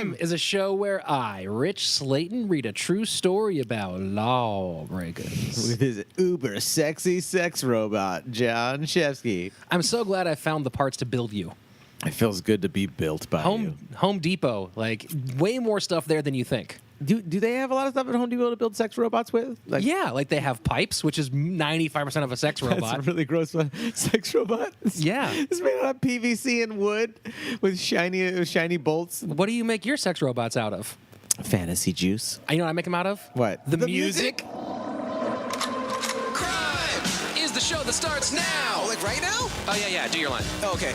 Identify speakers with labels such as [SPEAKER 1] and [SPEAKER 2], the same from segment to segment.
[SPEAKER 1] Mayhem is a show where I, Rich Slaton, read a true story about lawbreakers.
[SPEAKER 2] With his uber sexy sex robot, John Shefsky.
[SPEAKER 1] I'm so glad I found the parts to build you.
[SPEAKER 2] It feels good to be built by you.
[SPEAKER 1] Home Depot, like way more stuff there than you think.
[SPEAKER 2] Do they have a lot of stuff at Home Depot to build sex robots with?
[SPEAKER 1] Yeah, like they have pipes, which is 95% of a sex robot.
[SPEAKER 2] That's a really gross one. Sex robot?
[SPEAKER 1] Yeah.
[SPEAKER 2] It's made out of PVC and wood with shiny bolts.
[SPEAKER 1] What do you make your sex robots out of?
[SPEAKER 2] Fantasy juice.
[SPEAKER 1] You know what I make them out of?
[SPEAKER 2] What?
[SPEAKER 1] The music.
[SPEAKER 3] Crime is the show that starts now.
[SPEAKER 4] Oh, like right now?
[SPEAKER 1] Oh, yeah, do your line.
[SPEAKER 4] Oh, okay.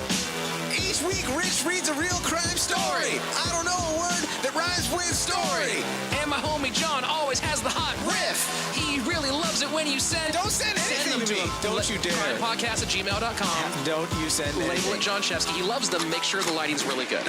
[SPEAKER 4] Each week, Rich reads a real crime story. I don't know a word that rhymes with story.
[SPEAKER 3] And my homie John always has the hot riff. He really loves it when you send.
[SPEAKER 4] Don't send anything to me.
[SPEAKER 3] him.
[SPEAKER 4] Don't you dare.
[SPEAKER 3] Crimepodcast@gmail.com.
[SPEAKER 4] Don't you send
[SPEAKER 3] Label
[SPEAKER 4] anything.
[SPEAKER 3] it John Shefsky. He loves them. Make sure the lighting's really good.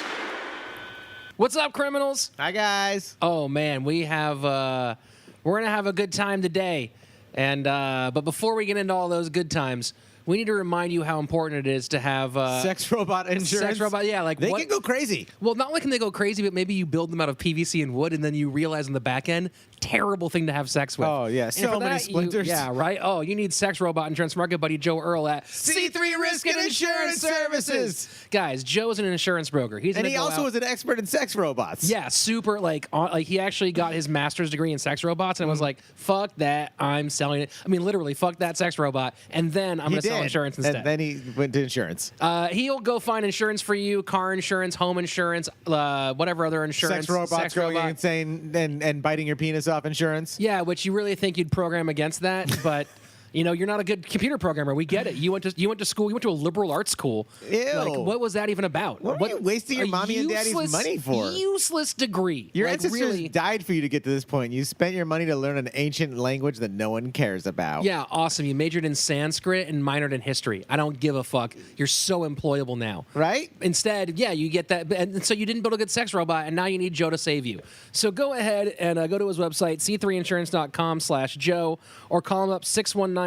[SPEAKER 1] What's up, criminals?
[SPEAKER 2] Hi, guys.
[SPEAKER 1] Oh, man, we're going to have a good time today. And but before we get into all those good times, we need to remind you how important it is to have
[SPEAKER 2] Sex robot insurance.
[SPEAKER 1] Sex robot, yeah, like
[SPEAKER 2] they can go crazy.
[SPEAKER 1] Well, not only can they go crazy, but maybe you build them out of PVC and wood, and then you realize on the back end, terrible thing to have sex with.
[SPEAKER 2] Oh, yeah,
[SPEAKER 1] And
[SPEAKER 2] so
[SPEAKER 1] for
[SPEAKER 2] many
[SPEAKER 1] that,
[SPEAKER 2] splinters.
[SPEAKER 1] Yeah, right. Oh, you need sex robot insurance from our good buddy Joe Erle at
[SPEAKER 2] C3 Risk and Insurance Services.
[SPEAKER 1] Guys, Joe's an insurance broker.
[SPEAKER 2] And he also
[SPEAKER 1] was
[SPEAKER 2] is an expert in sex robots.
[SPEAKER 1] yeah, super like he actually got his master's degree in sex robots and was like, "Fuck that, I'm selling it." I mean, literally, fuck that sex robot, and then I'm
[SPEAKER 2] He
[SPEAKER 1] going to sell
[SPEAKER 2] did.
[SPEAKER 1] insurance instead.
[SPEAKER 2] And then he went to insurance.
[SPEAKER 1] He'll go find insurance for you: car insurance, home insurance, whatever other insurance.
[SPEAKER 2] Sex robots going insane and biting your penis off insurance.
[SPEAKER 1] Yeah, which you really think you'd program against that, but. You know, you're not a good computer programmer. We get it. You went to school. You went to a liberal arts school.
[SPEAKER 2] Ew.
[SPEAKER 1] Like, what was that even about?
[SPEAKER 2] What are you wasting your
[SPEAKER 1] a
[SPEAKER 2] mommy and daddy's money for?
[SPEAKER 1] Useless degree.
[SPEAKER 2] Your
[SPEAKER 1] like,
[SPEAKER 2] ancestors
[SPEAKER 1] really,
[SPEAKER 2] died for you to get to this point. You spent your money to learn an ancient language that no one cares about.
[SPEAKER 1] Yeah, awesome. You majored in Sanskrit and minored in history. I don't give a fuck. You're so employable now.
[SPEAKER 2] Right?
[SPEAKER 1] Instead, yeah, you get that. And so you didn't build a good sex robot, and now you need Joe to save you. So go ahead and go to his website, c3insurance.com/Joe, or call him up 619-233-8000.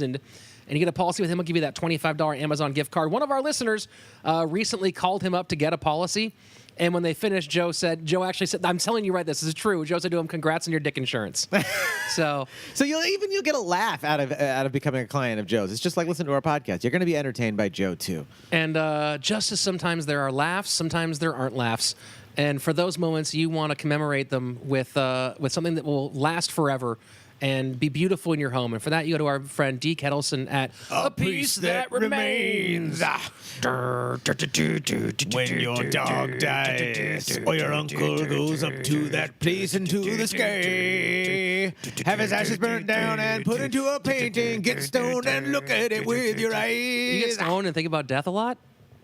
[SPEAKER 1] And you get a policy with him. He'll give you that $25 Amazon gift card. One of our listeners recently called him up to get a policy. And when they finished, Joe actually said, I'm telling you right, this is true. Joe said to him, congrats on your dick insurance. So
[SPEAKER 2] you'll get a laugh out of becoming a client of Joe's. It's just like listening to our podcast. You're going to be entertained by Joe too.
[SPEAKER 1] And just as sometimes there are laughs, sometimes there aren't laughs. And for those moments, you want to commemorate them with something that will last forever and be beautiful in your home. And for that, you go to our friend D. Ketelson at A Piece That Remains.
[SPEAKER 2] When your dog dies, or your uncle goes up to that place into the sky, have his ashes burnt down and put into a painting, get stoned and look at it with your eyes.
[SPEAKER 1] You get stoned and think about death a lot?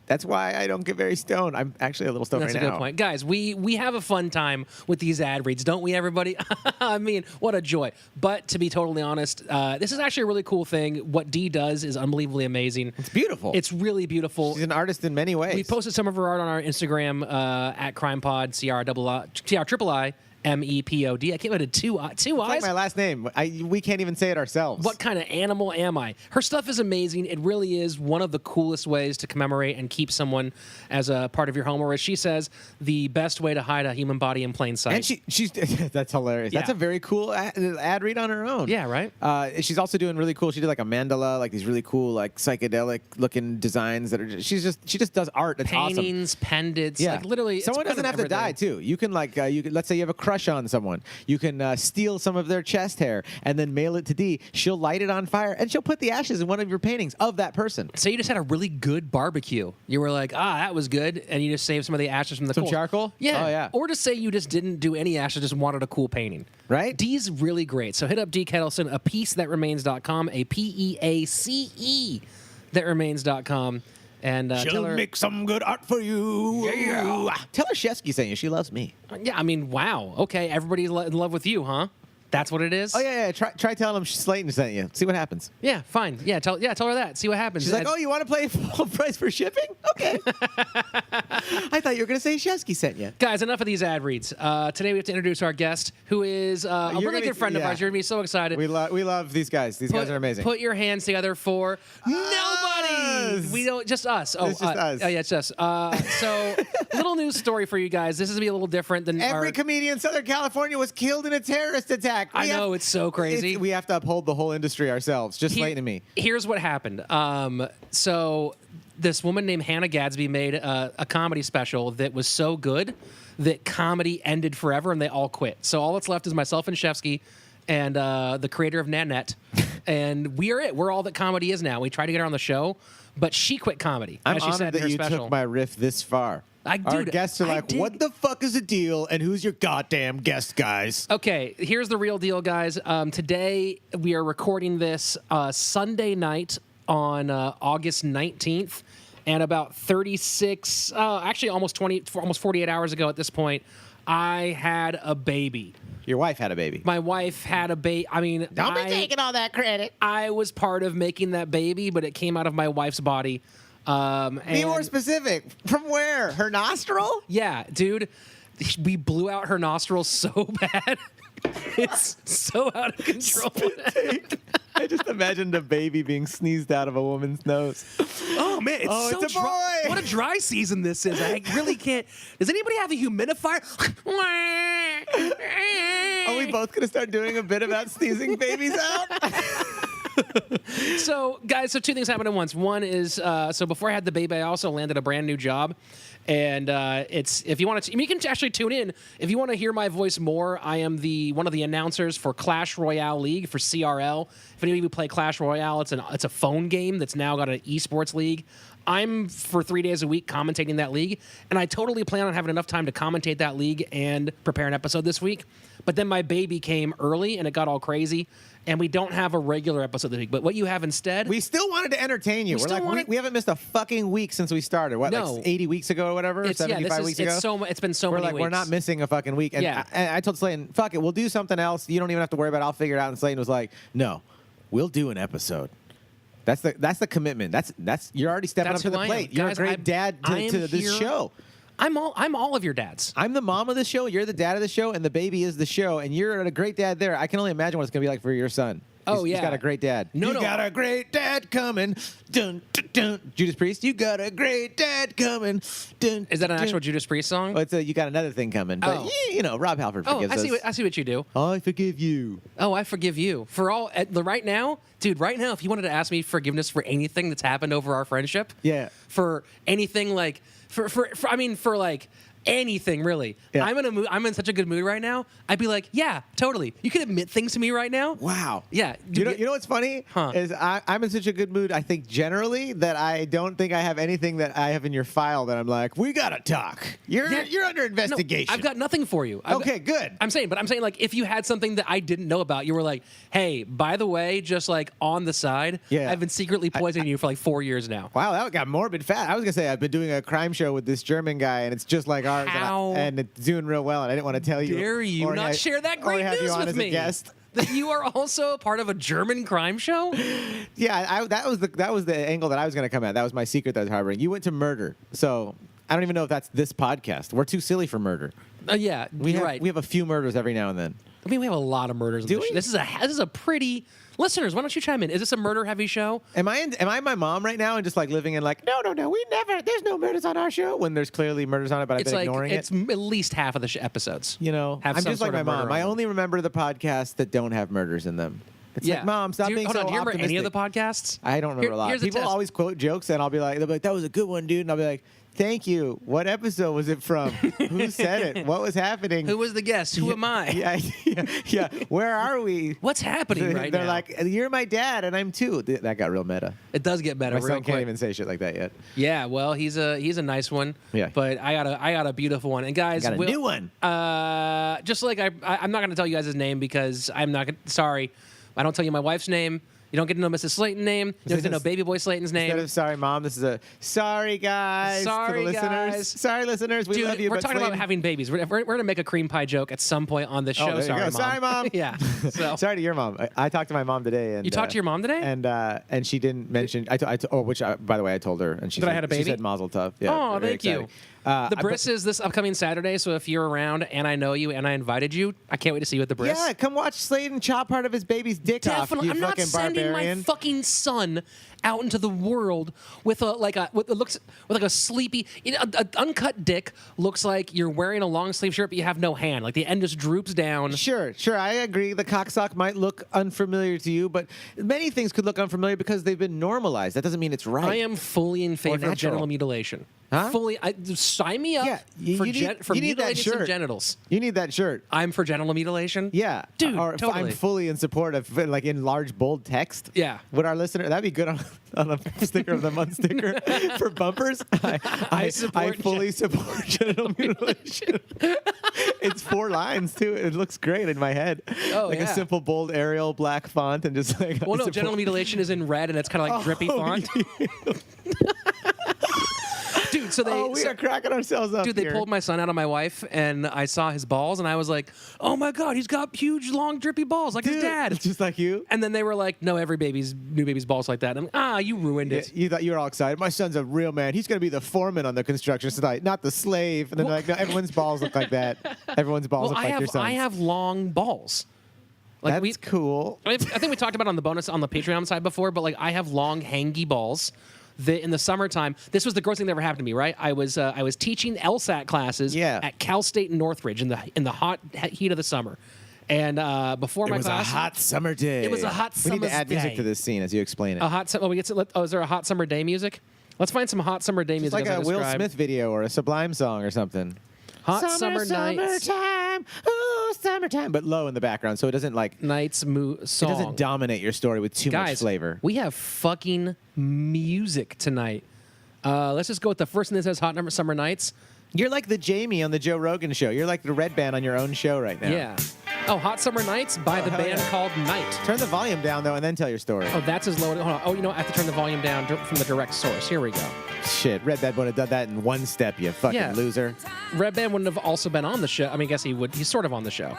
[SPEAKER 2] That's why I don't get very stoned. I'm actually a little stoned
[SPEAKER 1] That's
[SPEAKER 2] right
[SPEAKER 1] a
[SPEAKER 2] now.
[SPEAKER 1] good point. Guys, we have a fun time with these ad reads, don't we, everybody? I mean, what a joy. But to be totally honest, this is actually a really cool thing. What Dee does is unbelievably amazing.
[SPEAKER 2] It's beautiful.
[SPEAKER 1] It's really beautiful.
[SPEAKER 2] She's an artist in many ways.
[SPEAKER 1] We posted some of her art on our Instagram at CRiiMEPod, CRiiiMEPod. I came out of two eyes.
[SPEAKER 2] It's like my last name. We can't even say it ourselves.
[SPEAKER 1] What kind of animal am I? Her stuff is amazing. It really is one of the coolest ways to commemorate and keep someone as a part of your home. Or as she says, the best way to hide a human body in plain sight.
[SPEAKER 2] And she's that's hilarious.
[SPEAKER 1] Yeah.
[SPEAKER 2] That's a very cool ad read on her own.
[SPEAKER 1] Yeah, right?
[SPEAKER 2] She's also doing really cool. She did like a mandala, like these really cool, like psychedelic looking designs that are. She just does art. That's
[SPEAKER 1] Paintings,
[SPEAKER 2] awesome.
[SPEAKER 1] pendants,
[SPEAKER 2] Yeah,
[SPEAKER 1] like literally.
[SPEAKER 2] Someone
[SPEAKER 1] it's
[SPEAKER 2] doesn't have
[SPEAKER 1] kind
[SPEAKER 2] to
[SPEAKER 1] of
[SPEAKER 2] die too. You can let's say you have a crush on someone. You can steal some of their chest hair and then mail it to Dee. She'll light it on fire and she'll put the ashes in one of your paintings of that person.
[SPEAKER 1] So you just had a really good barbecue. You were like, that was good, and you just saved some of the ashes from the
[SPEAKER 2] Some
[SPEAKER 1] coals.
[SPEAKER 2] charcoal?
[SPEAKER 1] Yeah.
[SPEAKER 2] Oh, yeah.
[SPEAKER 1] Or just say you just didn't do any ashes, just wanted a cool painting.
[SPEAKER 2] Right?
[SPEAKER 1] Dee's really great. So hit up Dee Ketelson, apiecethatremains.com, APEACE thatremains.com. And tell her,
[SPEAKER 2] make some good art for you. Yeah. Tell her Shefsky sent you. She loves me.
[SPEAKER 1] yeah, I mean, wow. Okay, everybody's in love with you, huh? That's what it is?
[SPEAKER 2] Oh, yeah. Try telling him Slaton sent you. See what happens.
[SPEAKER 1] Yeah, fine. Yeah, tell her that. See what happens.
[SPEAKER 2] She's like, oh, you want to play full price for shipping? Okay. I thought you were going to say Shefsky sent you.
[SPEAKER 1] Guys, enough of these ad reads. Today we have to introduce our guest, who is a really good friend of ours. You're going to be so excited.
[SPEAKER 2] We love these guys. These guys are amazing.
[SPEAKER 1] Put your hands together for nobody.
[SPEAKER 2] Us.
[SPEAKER 1] We don't, just us. Oh,
[SPEAKER 2] It's just us.
[SPEAKER 1] Oh, yeah, it's us. So, little news story for you guys. This is going to be a little different than
[SPEAKER 2] Every comedian in Southern California was killed in a terrorist attack.
[SPEAKER 1] I know, it's so crazy.
[SPEAKER 2] We have to uphold the whole industry ourselves, just Slaton and me.
[SPEAKER 1] Here's what happened. So this woman named Hannah Gadsby made a comedy special that was so good that comedy ended forever and they all quit. So all that's left is myself and Shefsky and the creator of Nanette. And we are it. We're all that comedy is now. We tried to get her on the show, but she quit comedy.
[SPEAKER 2] I'm
[SPEAKER 1] as she
[SPEAKER 2] honored
[SPEAKER 1] said in
[SPEAKER 2] that
[SPEAKER 1] her
[SPEAKER 2] you
[SPEAKER 1] special.
[SPEAKER 2] took my riff this far. Our guests are like, what the fuck is the deal? And who's your goddamn guest, guys?
[SPEAKER 1] Okay, here's the real deal, guys. Today we are recording this Sunday night on August 19th, and about 36, actually almost 48 hours ago at this point, I had a baby.
[SPEAKER 2] Your wife had a baby.
[SPEAKER 1] My wife had a baby. I mean,
[SPEAKER 2] Don't be taking all that credit.
[SPEAKER 1] I was part of making that baby, but it came out of my wife's body.
[SPEAKER 2] Be more specific. From where? Her nostril?
[SPEAKER 1] Yeah, dude. We blew out her nostrils so bad. It's so out of control.
[SPEAKER 2] I just imagined a baby being sneezed out of a woman's nose.
[SPEAKER 1] Oh, man. It's
[SPEAKER 2] it's a
[SPEAKER 1] dry.
[SPEAKER 2] boy.
[SPEAKER 1] What a dry season this is. I really can't. Does anybody have a humidifier?
[SPEAKER 2] Are we both going to start doing a bit about sneezing babies out?
[SPEAKER 1] So, guys, two things happened at once. One is, so before I had the baby, I also landed a brand new job. And it's, if you want to, you can actually tune in. If you want to hear my voice more, I am one of the announcers for Clash Royale League for CRL. If any of you play Clash Royale, it's a phone game that's now got an esports league. I'm, for 3 days a week, commentating that league, and I totally plan on having enough time to commentate that league and prepare an episode this week. But then my baby came early, and it got all crazy, and we don't have a regular episode this week. But what you have instead...
[SPEAKER 2] We still wanted to entertain you. We haven't missed a fucking week since we started. What,
[SPEAKER 1] No.
[SPEAKER 2] like 80 weeks ago or whatever? 75 weeks ago?
[SPEAKER 1] It's been so
[SPEAKER 2] We're
[SPEAKER 1] many
[SPEAKER 2] like,
[SPEAKER 1] weeks.
[SPEAKER 2] we're not missing a fucking week. And
[SPEAKER 1] Yeah.
[SPEAKER 2] I told Slaton, fuck it, we'll do something else. You don't even have to worry about it. I'll figure it out. And Slaton was like, no, we'll do an episode. That's the commitment. That's you're already stepping
[SPEAKER 1] That's
[SPEAKER 2] up to
[SPEAKER 1] who
[SPEAKER 2] the
[SPEAKER 1] I am.
[SPEAKER 2] plate. You're
[SPEAKER 1] Guys,
[SPEAKER 2] a great dad
[SPEAKER 1] I am
[SPEAKER 2] to this
[SPEAKER 1] here.
[SPEAKER 2] show.
[SPEAKER 1] I'm all of your dads.
[SPEAKER 2] I'm the mom of the show. You're the dad of the show, and the baby is the show. And you're a great dad there. I can only imagine what it's gonna be like for your son.
[SPEAKER 1] Oh,
[SPEAKER 2] He's
[SPEAKER 1] yeah.
[SPEAKER 2] got a great dad.
[SPEAKER 1] No.
[SPEAKER 2] You got a great dad coming. Dun, dun, dun. Judas Priest. You got a great dad coming. Dun,
[SPEAKER 1] Is that an
[SPEAKER 2] dun.
[SPEAKER 1] actual Judas Priest song?
[SPEAKER 2] Well, it's you got another thing coming. But
[SPEAKER 1] Oh.
[SPEAKER 2] you know, Rob Halford
[SPEAKER 1] Oh,
[SPEAKER 2] forgives us.
[SPEAKER 1] I see what you do.
[SPEAKER 2] I forgive you.
[SPEAKER 1] Oh, I forgive you for all right now, dude. Right now, if you wanted to ask me forgiveness for anything that's happened over our friendship,
[SPEAKER 2] Yeah.
[SPEAKER 1] for anything like for like anything really,
[SPEAKER 2] Yeah.
[SPEAKER 1] I'm in such a good mood right now. I'd be like, yeah, totally. You can admit things to me right now.
[SPEAKER 2] Wow.
[SPEAKER 1] Yeah.
[SPEAKER 2] You know what's funny?
[SPEAKER 1] Huh.
[SPEAKER 2] Is I'm in such a good mood, I think, generally, that I don't think I have anything that I have in your file that I'm like, we got to talk. You're under
[SPEAKER 1] No,
[SPEAKER 2] investigation.
[SPEAKER 1] I've got nothing for you.
[SPEAKER 2] Okay, good.
[SPEAKER 1] I'm saying, like, if you had something that I didn't know about, you were like, hey, by the way, just like on the side,
[SPEAKER 2] Yeah.
[SPEAKER 1] I've been secretly poisoning you for like 4 years now.
[SPEAKER 2] Wow, that got morbid fat. I was going to say, I've been doing a crime show with this German guy, and it's just like ours.
[SPEAKER 1] How
[SPEAKER 2] And it's doing real well, and I didn't want to tell you.
[SPEAKER 1] Dare you
[SPEAKER 2] or
[SPEAKER 1] not
[SPEAKER 2] have-
[SPEAKER 1] share that
[SPEAKER 2] or
[SPEAKER 1] great
[SPEAKER 2] have you
[SPEAKER 1] news
[SPEAKER 2] on
[SPEAKER 1] with
[SPEAKER 2] as a
[SPEAKER 1] me?
[SPEAKER 2] guest.
[SPEAKER 1] That you are also part of a German crime show?
[SPEAKER 2] Yeah, that was the angle that I was going to come at. That was my secret that I was harboring. You went to murder, so I don't even know if that's this podcast. We're too silly for murder.
[SPEAKER 1] Yeah, you're right.
[SPEAKER 2] We have a few murders every now and then.
[SPEAKER 1] I mean, we have a lot of murders.
[SPEAKER 2] Do
[SPEAKER 1] on the
[SPEAKER 2] we?
[SPEAKER 1] show. This is a pretty. Listeners, why don't you chime in? Is this a murder-heavy show?
[SPEAKER 2] Am I my mom right now and just like living in like no, there's no murders on our show when there's clearly murders on it, but I've
[SPEAKER 1] It's
[SPEAKER 2] been
[SPEAKER 1] like
[SPEAKER 2] ignoring
[SPEAKER 1] it's
[SPEAKER 2] it.
[SPEAKER 1] at least half of the episodes.
[SPEAKER 2] You know,
[SPEAKER 1] have
[SPEAKER 2] I'm
[SPEAKER 1] some
[SPEAKER 2] just like
[SPEAKER 1] sort
[SPEAKER 2] my
[SPEAKER 1] of murder
[SPEAKER 2] mom.
[SPEAKER 1] on
[SPEAKER 2] I
[SPEAKER 1] them.
[SPEAKER 2] only remember the podcasts that don't have murders in them. It's
[SPEAKER 1] Yeah,
[SPEAKER 2] like, Mom, stop being
[SPEAKER 1] hold
[SPEAKER 2] so
[SPEAKER 1] on. Do you remember any of the
[SPEAKER 2] optimistic.
[SPEAKER 1] podcasts?
[SPEAKER 2] I don't remember a lot.
[SPEAKER 1] Here's a
[SPEAKER 2] People
[SPEAKER 1] test.
[SPEAKER 2] always quote jokes, and they'll be like, that was a good one, dude. And I'll be like, thank you. What episode was it from? Who said it? What was happening?
[SPEAKER 1] Who was the guest? Who am I?
[SPEAKER 2] Yeah. Where are we?
[SPEAKER 1] What's happening right
[SPEAKER 2] They're
[SPEAKER 1] now?
[SPEAKER 2] like, you're my dad, and I'm too. That got real meta.
[SPEAKER 1] It does get better
[SPEAKER 2] My
[SPEAKER 1] real
[SPEAKER 2] son
[SPEAKER 1] quick.
[SPEAKER 2] can't even say shit like that yet.
[SPEAKER 1] Yeah, well, he's a nice one.
[SPEAKER 2] Yeah.
[SPEAKER 1] But I got a beautiful one. And guys,
[SPEAKER 2] Got a new one.
[SPEAKER 1] Just like I'm not going to tell you guys his name because I'm not gonna, sorry. I don't tell you my wife's name. You don't get to know Mrs. Slaton name. You don't get to know Baby Boy Slaton's name.
[SPEAKER 2] Instead of sorry, Mom, this is a sorry, guys.
[SPEAKER 1] Sorry,
[SPEAKER 2] to the listeners.
[SPEAKER 1] guys.
[SPEAKER 2] Sorry, listeners. We
[SPEAKER 1] Dude,
[SPEAKER 2] love you.
[SPEAKER 1] we're
[SPEAKER 2] but
[SPEAKER 1] talking about
[SPEAKER 2] Slaton-
[SPEAKER 1] having babies. We're going to make a cream pie joke at some point on this show.
[SPEAKER 2] there you
[SPEAKER 1] Sorry,
[SPEAKER 2] go.
[SPEAKER 1] Mom.
[SPEAKER 2] Sorry, Mom.
[SPEAKER 1] Yeah. So.
[SPEAKER 2] Sorry to your mom. I talked to my mom today. And,
[SPEAKER 1] You talked to your mom today?
[SPEAKER 2] And she didn't mention. By the way, I told her, and she
[SPEAKER 1] That
[SPEAKER 2] said,
[SPEAKER 1] I had a baby?
[SPEAKER 2] She said Mazel Tov. Yeah,
[SPEAKER 1] Oh,
[SPEAKER 2] very
[SPEAKER 1] thank you.
[SPEAKER 2] exciting.
[SPEAKER 1] The Briss is this upcoming Saturday, so if you're around and I know you and I invited you, I can't wait to see you at the Briss.
[SPEAKER 2] Yeah, come watch Slaton chop part of his baby's dick
[SPEAKER 1] Definitely.
[SPEAKER 2] off.
[SPEAKER 1] I'm
[SPEAKER 2] You
[SPEAKER 1] not
[SPEAKER 2] fucking
[SPEAKER 1] sending
[SPEAKER 2] barbarian.
[SPEAKER 1] my fucking son out into the world with a sleepy a uncut dick. Looks like you're wearing a long sleeve shirt, but you have no hand. Like the end just droops down.
[SPEAKER 2] Sure. I agree. The cocksock might look unfamiliar to you, but many things could look unfamiliar because they've been normalized. That doesn't mean it's right.
[SPEAKER 1] I am fully in favor of
[SPEAKER 2] natural.
[SPEAKER 1] genital mutilation.
[SPEAKER 2] Huh?
[SPEAKER 1] Fully, sign me up
[SPEAKER 2] Yeah, you
[SPEAKER 1] for
[SPEAKER 2] need that
[SPEAKER 1] mutilating some
[SPEAKER 2] shirt.
[SPEAKER 1] genitals.
[SPEAKER 2] You need that shirt.
[SPEAKER 1] I'm for genital mutilation.
[SPEAKER 2] Yeah,
[SPEAKER 1] Dude,
[SPEAKER 2] or
[SPEAKER 1] totally.
[SPEAKER 2] I'm fully in support of, like, in large bold text.
[SPEAKER 1] Yeah.
[SPEAKER 2] Would our listener that'd be good on a sticker of the month sticker for bumpers? I fully support genital mutilation. It's 4 lines too. It looks great in my head.
[SPEAKER 1] Oh,
[SPEAKER 2] like
[SPEAKER 1] yeah.
[SPEAKER 2] a simple bold Arial black font and just like.
[SPEAKER 1] Well, no, genital mutilation is in red and it's kind of like drippy font. Dude, so they.
[SPEAKER 2] We are cracking ourselves up.
[SPEAKER 1] Dude, they
[SPEAKER 2] here.
[SPEAKER 1] pulled my son out on my wife, and I saw his balls, and I was like, "Oh my god, he's got huge, long, drippy balls like his
[SPEAKER 2] Dude,
[SPEAKER 1] dad."
[SPEAKER 2] just like you.
[SPEAKER 1] And then they were like, "No, every new baby's balls like that." And I'm like, you ruined it.
[SPEAKER 2] You thought you were all excited. My son's a real man. He's going to be the foreman on the construction site, not the slave. And then they're like, no, everyone's balls look like that. Everyone's balls
[SPEAKER 1] Well,
[SPEAKER 2] look like your son's.
[SPEAKER 1] I have long balls. Like
[SPEAKER 2] That's cool.
[SPEAKER 1] I think we talked about it on the bonus on the Patreon side before, but like I have long, hangy balls. In the summertime, this was the grossest thing that ever happened to me. Right, I was teaching LSAT classes at Cal State in Northridge in the hot heat of the summer, and before my class,
[SPEAKER 2] It was a hot summer day.
[SPEAKER 1] It was a hot
[SPEAKER 2] We
[SPEAKER 1] summer's
[SPEAKER 2] need to add music
[SPEAKER 1] day.
[SPEAKER 2] to this scene as you explain it.
[SPEAKER 1] a hot. We get to. Oh, is there a hot summer day music? Let's find some hot summer day
[SPEAKER 2] It's
[SPEAKER 1] music.
[SPEAKER 2] like
[SPEAKER 1] as I
[SPEAKER 2] a Will
[SPEAKER 1] described.
[SPEAKER 2] Smith video or a Sublime song or something.
[SPEAKER 1] Hot summer nights.
[SPEAKER 2] Summertime, ooh, summertime, but low in the background, so it doesn't like
[SPEAKER 1] Nights
[SPEAKER 2] it
[SPEAKER 1] song.
[SPEAKER 2] doesn't dominate your story with too much
[SPEAKER 1] Guys,
[SPEAKER 2] flavor.
[SPEAKER 1] we have fucking music tonight. Let's just go with the first thing that says hot summer nights.
[SPEAKER 2] You're like the Jamie on the Joe Rogan show. You're like the Red Band on your own show right now.
[SPEAKER 1] Yeah. Oh, Hot Summer Nights by the
[SPEAKER 2] hell
[SPEAKER 1] band
[SPEAKER 2] yeah.
[SPEAKER 1] called Night.
[SPEAKER 2] Turn the volume down though, and then tell your story.
[SPEAKER 1] Oh, that's as low. Hold on. Oh, you know, I have to turn the volume down from the direct source. Here we go.
[SPEAKER 2] Shit, Red Band would have done that in one step. You fucking
[SPEAKER 1] Yeah.
[SPEAKER 2] loser.
[SPEAKER 1] Red Band wouldn't have also been on the show. I mean, I guess he would. He's sort of on the show.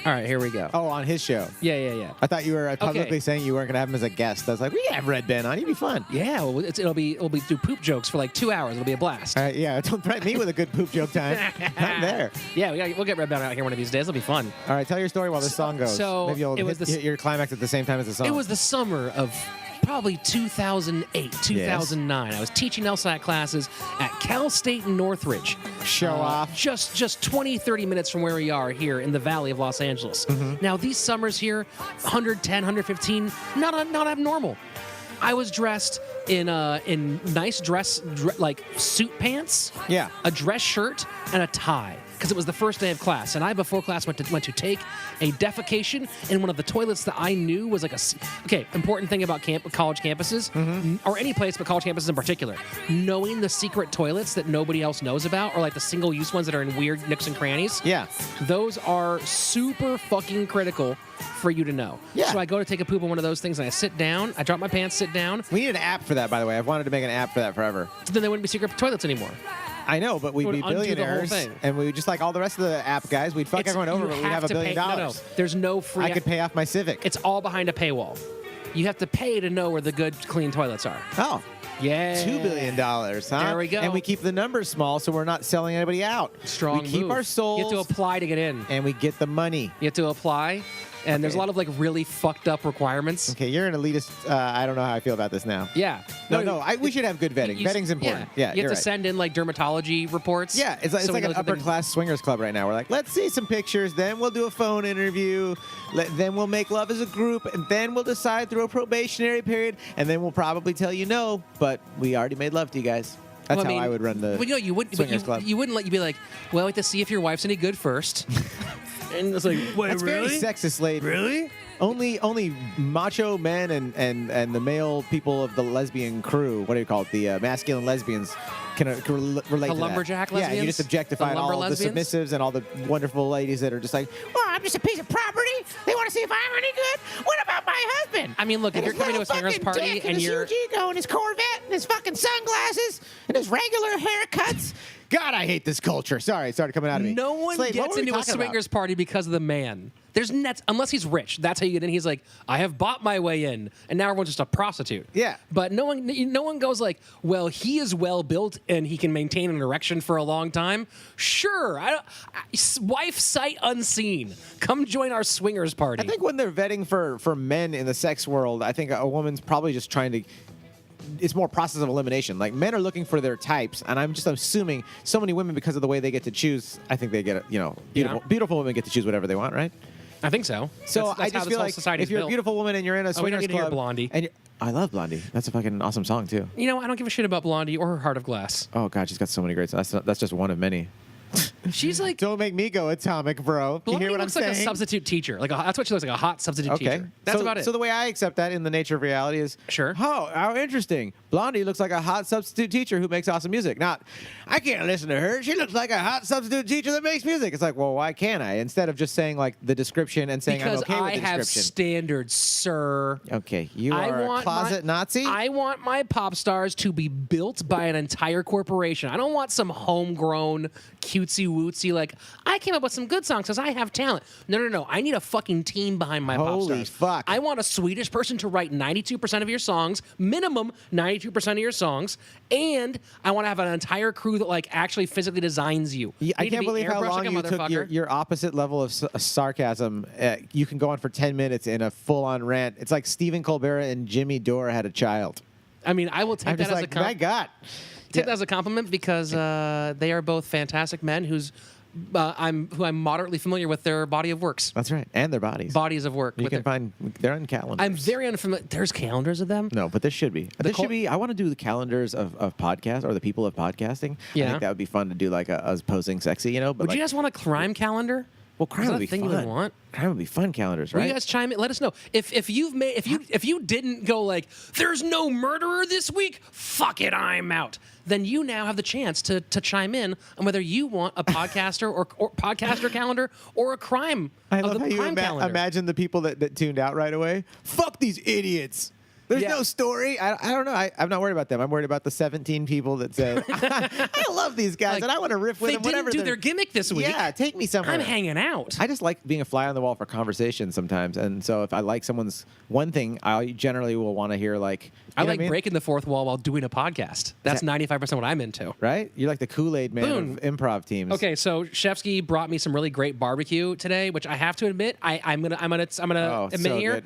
[SPEAKER 1] All right, here we go.
[SPEAKER 2] Oh, on his show.
[SPEAKER 1] Yeah.
[SPEAKER 2] I thought you were publicly
[SPEAKER 1] Okay.
[SPEAKER 2] saying you weren't gonna have him as a guest. I was like, we have Red Band on. He'd be fun.
[SPEAKER 1] Yeah, well, it'll be do poop jokes for like 2 hours. It'll be a blast.
[SPEAKER 2] All right, yeah, don't threaten me with a good poop joke time. I'm there.
[SPEAKER 1] Yeah, we'll get Red Band out here one of these days. It'll be fun.
[SPEAKER 2] All right, tell your story while this song goes.
[SPEAKER 1] So,
[SPEAKER 2] maybe you'll
[SPEAKER 1] it was
[SPEAKER 2] hit your climax at the same time as the song.
[SPEAKER 1] It was the summer of probably 2008, 2009. I was teaching LSAT classes at Cal State in Northridge.
[SPEAKER 2] Show off.
[SPEAKER 1] Just 20, 30 minutes from where we are here in the Valley of Los Angeles. Now, these summers here, 110, 115, not abnormal. I was dressed in nice like suit pants,
[SPEAKER 2] Yeah.
[SPEAKER 1] a dress shirt, and a tie. Because it was the first day of class, and I before class went to take a defecation in one of the toilets that I knew was like important thing about college campuses, or any place but college campuses in particular, knowing the secret toilets that nobody else knows about, or like the single-use ones that are in weird nooks and crannies.
[SPEAKER 2] Yeah.
[SPEAKER 1] Those are super fucking critical for you to know.
[SPEAKER 2] Yeah.
[SPEAKER 1] So I go to take a poop on one of those things, and I sit down. I drop my pants, sit down.
[SPEAKER 2] We need an app for that, by the way. I've wanted to make an app for that forever.
[SPEAKER 1] So then there wouldn't be secret toilets anymore.
[SPEAKER 2] I know, but we'd
[SPEAKER 1] Would
[SPEAKER 2] be
[SPEAKER 1] undo the whole
[SPEAKER 2] billionaires,
[SPEAKER 1] thing.
[SPEAKER 2] and we would just like all the rest of the app guys. We'd fuck everyone over,
[SPEAKER 1] You
[SPEAKER 2] but we'd have $1
[SPEAKER 1] to
[SPEAKER 2] billion.
[SPEAKER 1] pay- No, there's no free.
[SPEAKER 2] I could pay off my Civic.
[SPEAKER 1] It's all behind a paywall. You have to pay to know where the good, clean toilets are.
[SPEAKER 2] Oh.
[SPEAKER 1] Yeah.
[SPEAKER 2] $2 billion, huh?
[SPEAKER 1] There we go.
[SPEAKER 2] And we keep the numbers small so we're not selling anybody out.
[SPEAKER 1] Strong
[SPEAKER 2] We keep
[SPEAKER 1] move.
[SPEAKER 2] our souls.
[SPEAKER 1] You have to apply to get in.
[SPEAKER 2] And we get the money.
[SPEAKER 1] You have to apply, and there's a lot of like really fucked up requirements.
[SPEAKER 2] Okay, you're an elitist. I don't know how I feel about this now.
[SPEAKER 1] Yeah.
[SPEAKER 2] No. We should have good vetting. Vetting's important. Yeah,
[SPEAKER 1] you
[SPEAKER 2] you're
[SPEAKER 1] have to
[SPEAKER 2] right.
[SPEAKER 1] send in like dermatology reports.
[SPEAKER 2] Yeah, it's like,
[SPEAKER 1] so we know
[SPEAKER 2] an
[SPEAKER 1] that they're-
[SPEAKER 2] upper class swingers club right now. We're like, let's see some pictures, then we'll do a phone interview, then we'll make love as a group, and then we'll decide through a probationary period, and then we'll probably tell you no, but we already made love to you guys. That's
[SPEAKER 1] Well, I
[SPEAKER 2] how
[SPEAKER 1] mean,
[SPEAKER 2] I would run the
[SPEAKER 1] Well, you wouldn't.
[SPEAKER 2] swingers club.
[SPEAKER 1] You wouldn't let you be like, well, we have to see if your wife's any good first. And it's like, wait,
[SPEAKER 2] That's very sexist, lady.
[SPEAKER 1] Really?
[SPEAKER 2] Only macho men and the male people of the lesbian crew, what do you call it, the masculine lesbians, can relate to that.
[SPEAKER 1] Lumberjack
[SPEAKER 2] Yeah, you
[SPEAKER 1] lesbians?
[SPEAKER 2] just objectify
[SPEAKER 1] The
[SPEAKER 2] all
[SPEAKER 1] lumber
[SPEAKER 2] the
[SPEAKER 1] lesbians?
[SPEAKER 2] submissives and all the wonderful ladies that are just like, well, I'm just a piece of property. They want to see if I'm any good. What about my husband?
[SPEAKER 1] I mean, look, if
[SPEAKER 2] And
[SPEAKER 1] you're
[SPEAKER 2] his
[SPEAKER 1] coming to a
[SPEAKER 2] little
[SPEAKER 1] swingers
[SPEAKER 2] fucking
[SPEAKER 1] party
[SPEAKER 2] dick
[SPEAKER 1] and
[SPEAKER 2] his
[SPEAKER 1] you're-
[SPEAKER 2] huge ego and his Corvette and his fucking sunglasses and his regular haircuts. God, I hate this culture. Sorry, it started coming out of me.
[SPEAKER 1] No one
[SPEAKER 2] Slade, what
[SPEAKER 1] gets
[SPEAKER 2] were we
[SPEAKER 1] into a
[SPEAKER 2] talking about?
[SPEAKER 1] swingers party because of the man. There's nets unless he's rich. That's how you get in. He's like, I have bought my way in, and now everyone's just a prostitute.
[SPEAKER 2] Yeah.
[SPEAKER 1] But no one goes like, well, he is well built and he can maintain an erection for a long time. Sure, wife sight unseen. Come join our swingers party.
[SPEAKER 2] I think when they're vetting for men in the sex world, I think a woman's probably just trying to. It's more process of elimination. Like, men are looking for their types, and I'm just assuming so many women, because of the way they get to choose, I think they get, beautiful women get to choose whatever they want, right?
[SPEAKER 1] I think so.
[SPEAKER 2] So
[SPEAKER 1] That's
[SPEAKER 2] I
[SPEAKER 1] how
[SPEAKER 2] just
[SPEAKER 1] this
[SPEAKER 2] feel
[SPEAKER 1] whole
[SPEAKER 2] like
[SPEAKER 1] society's
[SPEAKER 2] if you're
[SPEAKER 1] built.
[SPEAKER 2] a beautiful woman and you're in a
[SPEAKER 1] we don't
[SPEAKER 2] swingers
[SPEAKER 1] get to hear
[SPEAKER 2] club,
[SPEAKER 1] Blondie.
[SPEAKER 2] and I love Blondie. That's a fucking awesome song too.
[SPEAKER 1] You know, I don't give a shit about Blondie or her Heart of Glass.
[SPEAKER 2] Oh God, she's got so many great songs. That's just one of many.
[SPEAKER 1] She's like,
[SPEAKER 2] Don't make me go atomic, bro. You
[SPEAKER 1] Blondie
[SPEAKER 2] hear what I'm
[SPEAKER 1] looks like
[SPEAKER 2] saying?
[SPEAKER 1] a substitute teacher. That's what she looks like, a hot substitute
[SPEAKER 2] Okay.
[SPEAKER 1] teacher. That's
[SPEAKER 2] so,
[SPEAKER 1] about it.
[SPEAKER 2] So the way I accept that in the nature of reality is,
[SPEAKER 1] Sure.
[SPEAKER 2] Oh, how interesting. Blondie looks like a hot substitute teacher who makes awesome music. Not, I can't listen to her. She looks like a hot substitute teacher that makes music. It's like, well, why can't I? Instead of just saying like the description and saying
[SPEAKER 1] because
[SPEAKER 2] I'm okay with
[SPEAKER 1] I
[SPEAKER 2] the
[SPEAKER 1] have
[SPEAKER 2] description.
[SPEAKER 1] standards, sir.
[SPEAKER 2] Okay, you are a closet Nazi?
[SPEAKER 1] I want my pop stars to be built by an entire corporation. I don't want some homegrown cutesy wootsy like I came up with some good songs because I have talent. No. I need a fucking team behind my pop
[SPEAKER 2] Holy
[SPEAKER 1] stars.
[SPEAKER 2] fuck.
[SPEAKER 1] I want a Swedish person to write 92% of your songs, minimum 92% of your songs, and I want to have an entire crew that like actually physically designs you.
[SPEAKER 2] Yeah,
[SPEAKER 1] You
[SPEAKER 2] I
[SPEAKER 1] need to
[SPEAKER 2] can't
[SPEAKER 1] be
[SPEAKER 2] believe how
[SPEAKER 1] airbrushed
[SPEAKER 2] long
[SPEAKER 1] like a
[SPEAKER 2] you took
[SPEAKER 1] motherfucker.
[SPEAKER 2] your opposite level of sarcasm. You can go on for 10 minutes in a full-on rant. It's like Stephen Colbert and Jimmy Dore had a child.
[SPEAKER 1] I mean, I will take
[SPEAKER 2] I'm
[SPEAKER 1] that
[SPEAKER 2] just
[SPEAKER 1] as
[SPEAKER 2] like,
[SPEAKER 1] a compliment.
[SPEAKER 2] my God.
[SPEAKER 1] Take that as a compliment because they are both fantastic men who I'm moderately familiar with their body of works.
[SPEAKER 2] That's right. And their bodies.
[SPEAKER 1] Bodies of work.
[SPEAKER 2] You
[SPEAKER 1] with
[SPEAKER 2] can
[SPEAKER 1] their-
[SPEAKER 2] find, they're on calendars.
[SPEAKER 1] I'm very unfamiliar. There's calendars of them.
[SPEAKER 2] No, but there should be. There should be. I want to do the calendars of podcasts or the people of podcasting. I
[SPEAKER 1] Yeah.
[SPEAKER 2] think that would be fun to do, like us posing sexy, you know. But
[SPEAKER 1] Would
[SPEAKER 2] like,
[SPEAKER 1] you guys want a crime calendar?
[SPEAKER 2] well, crime
[SPEAKER 1] Is that
[SPEAKER 2] would be
[SPEAKER 1] a thing
[SPEAKER 2] fun.
[SPEAKER 1] you would want?
[SPEAKER 2] Crime would be fun calendars,
[SPEAKER 1] Will
[SPEAKER 2] right?
[SPEAKER 1] you guys chime in? Let us know if you didn't go like there's no murderer this week. Fuck it, I'm out. Then you now have the chance to chime in on whether you want a podcaster or podcaster calendar or a crime.
[SPEAKER 2] I
[SPEAKER 1] of
[SPEAKER 2] love
[SPEAKER 1] the
[SPEAKER 2] how you
[SPEAKER 1] crime calendar.
[SPEAKER 2] imagine the people that tuned out right away. Fuck these idiots. There's
[SPEAKER 1] Yeah.
[SPEAKER 2] no story. I don't know. I'm not worried about them. I'm worried about the 17 people that said, I love these guys
[SPEAKER 1] Like,
[SPEAKER 2] and I want to riff with
[SPEAKER 1] they
[SPEAKER 2] them. Whatever
[SPEAKER 1] didn't do
[SPEAKER 2] they're-
[SPEAKER 1] their gimmick this week.
[SPEAKER 2] Yeah, take me somewhere.
[SPEAKER 1] I'm hanging out.
[SPEAKER 2] I just like being a fly on the wall for conversation sometimes. And so if I like someone's one thing, I generally will want to hear like,
[SPEAKER 1] I
[SPEAKER 2] you know
[SPEAKER 1] like
[SPEAKER 2] what mean?
[SPEAKER 1] breaking the fourth wall while doing a podcast. That's 95% what I'm into.
[SPEAKER 2] Right? You're like the Kool-Aid man
[SPEAKER 1] Boom.
[SPEAKER 2] of improv teams.
[SPEAKER 1] Okay, so Shefsky brought me some really great barbecue today, which I have to admit, I'm gonna
[SPEAKER 2] Oh,
[SPEAKER 1] admit
[SPEAKER 2] so
[SPEAKER 1] here,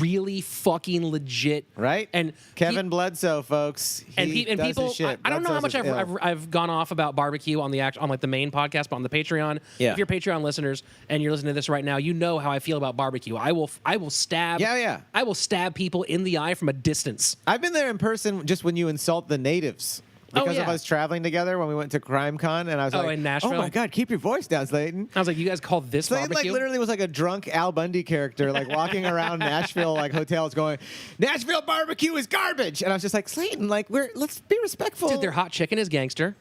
[SPEAKER 1] really fucking legit.
[SPEAKER 2] Right?
[SPEAKER 1] And
[SPEAKER 2] Kevin Bledsoe, folks. He
[SPEAKER 1] and
[SPEAKER 2] does
[SPEAKER 1] people,
[SPEAKER 2] his shit.
[SPEAKER 1] I don't know how much
[SPEAKER 2] Bledsoe's ill.
[SPEAKER 1] I've gone off about barbecue on on like the main podcast, but on the Patreon.
[SPEAKER 2] Yeah.
[SPEAKER 1] If you're Patreon listeners and you're listening to this right now, you know how I feel about barbecue. I will stab.
[SPEAKER 2] Yeah.
[SPEAKER 1] I will stab people in the eye from a distance.
[SPEAKER 2] I've been there in person just when you insult the natives.
[SPEAKER 1] Oh,
[SPEAKER 2] Because of
[SPEAKER 1] yeah.
[SPEAKER 2] us traveling together when we went to CRiiME and I was
[SPEAKER 1] Oh,
[SPEAKER 2] like,
[SPEAKER 1] in Nashville?
[SPEAKER 2] oh my God, keep your voice down, Slaton.
[SPEAKER 1] I was like, you guys call this
[SPEAKER 2] Slaton like
[SPEAKER 1] barbecue?
[SPEAKER 2] literally was like a drunk Al Bundy character, like walking around Nashville like hotels going, Nashville barbecue is garbage. And I was just like, Slaton, like let's be respectful.
[SPEAKER 1] Dude, their hot chicken is gangster.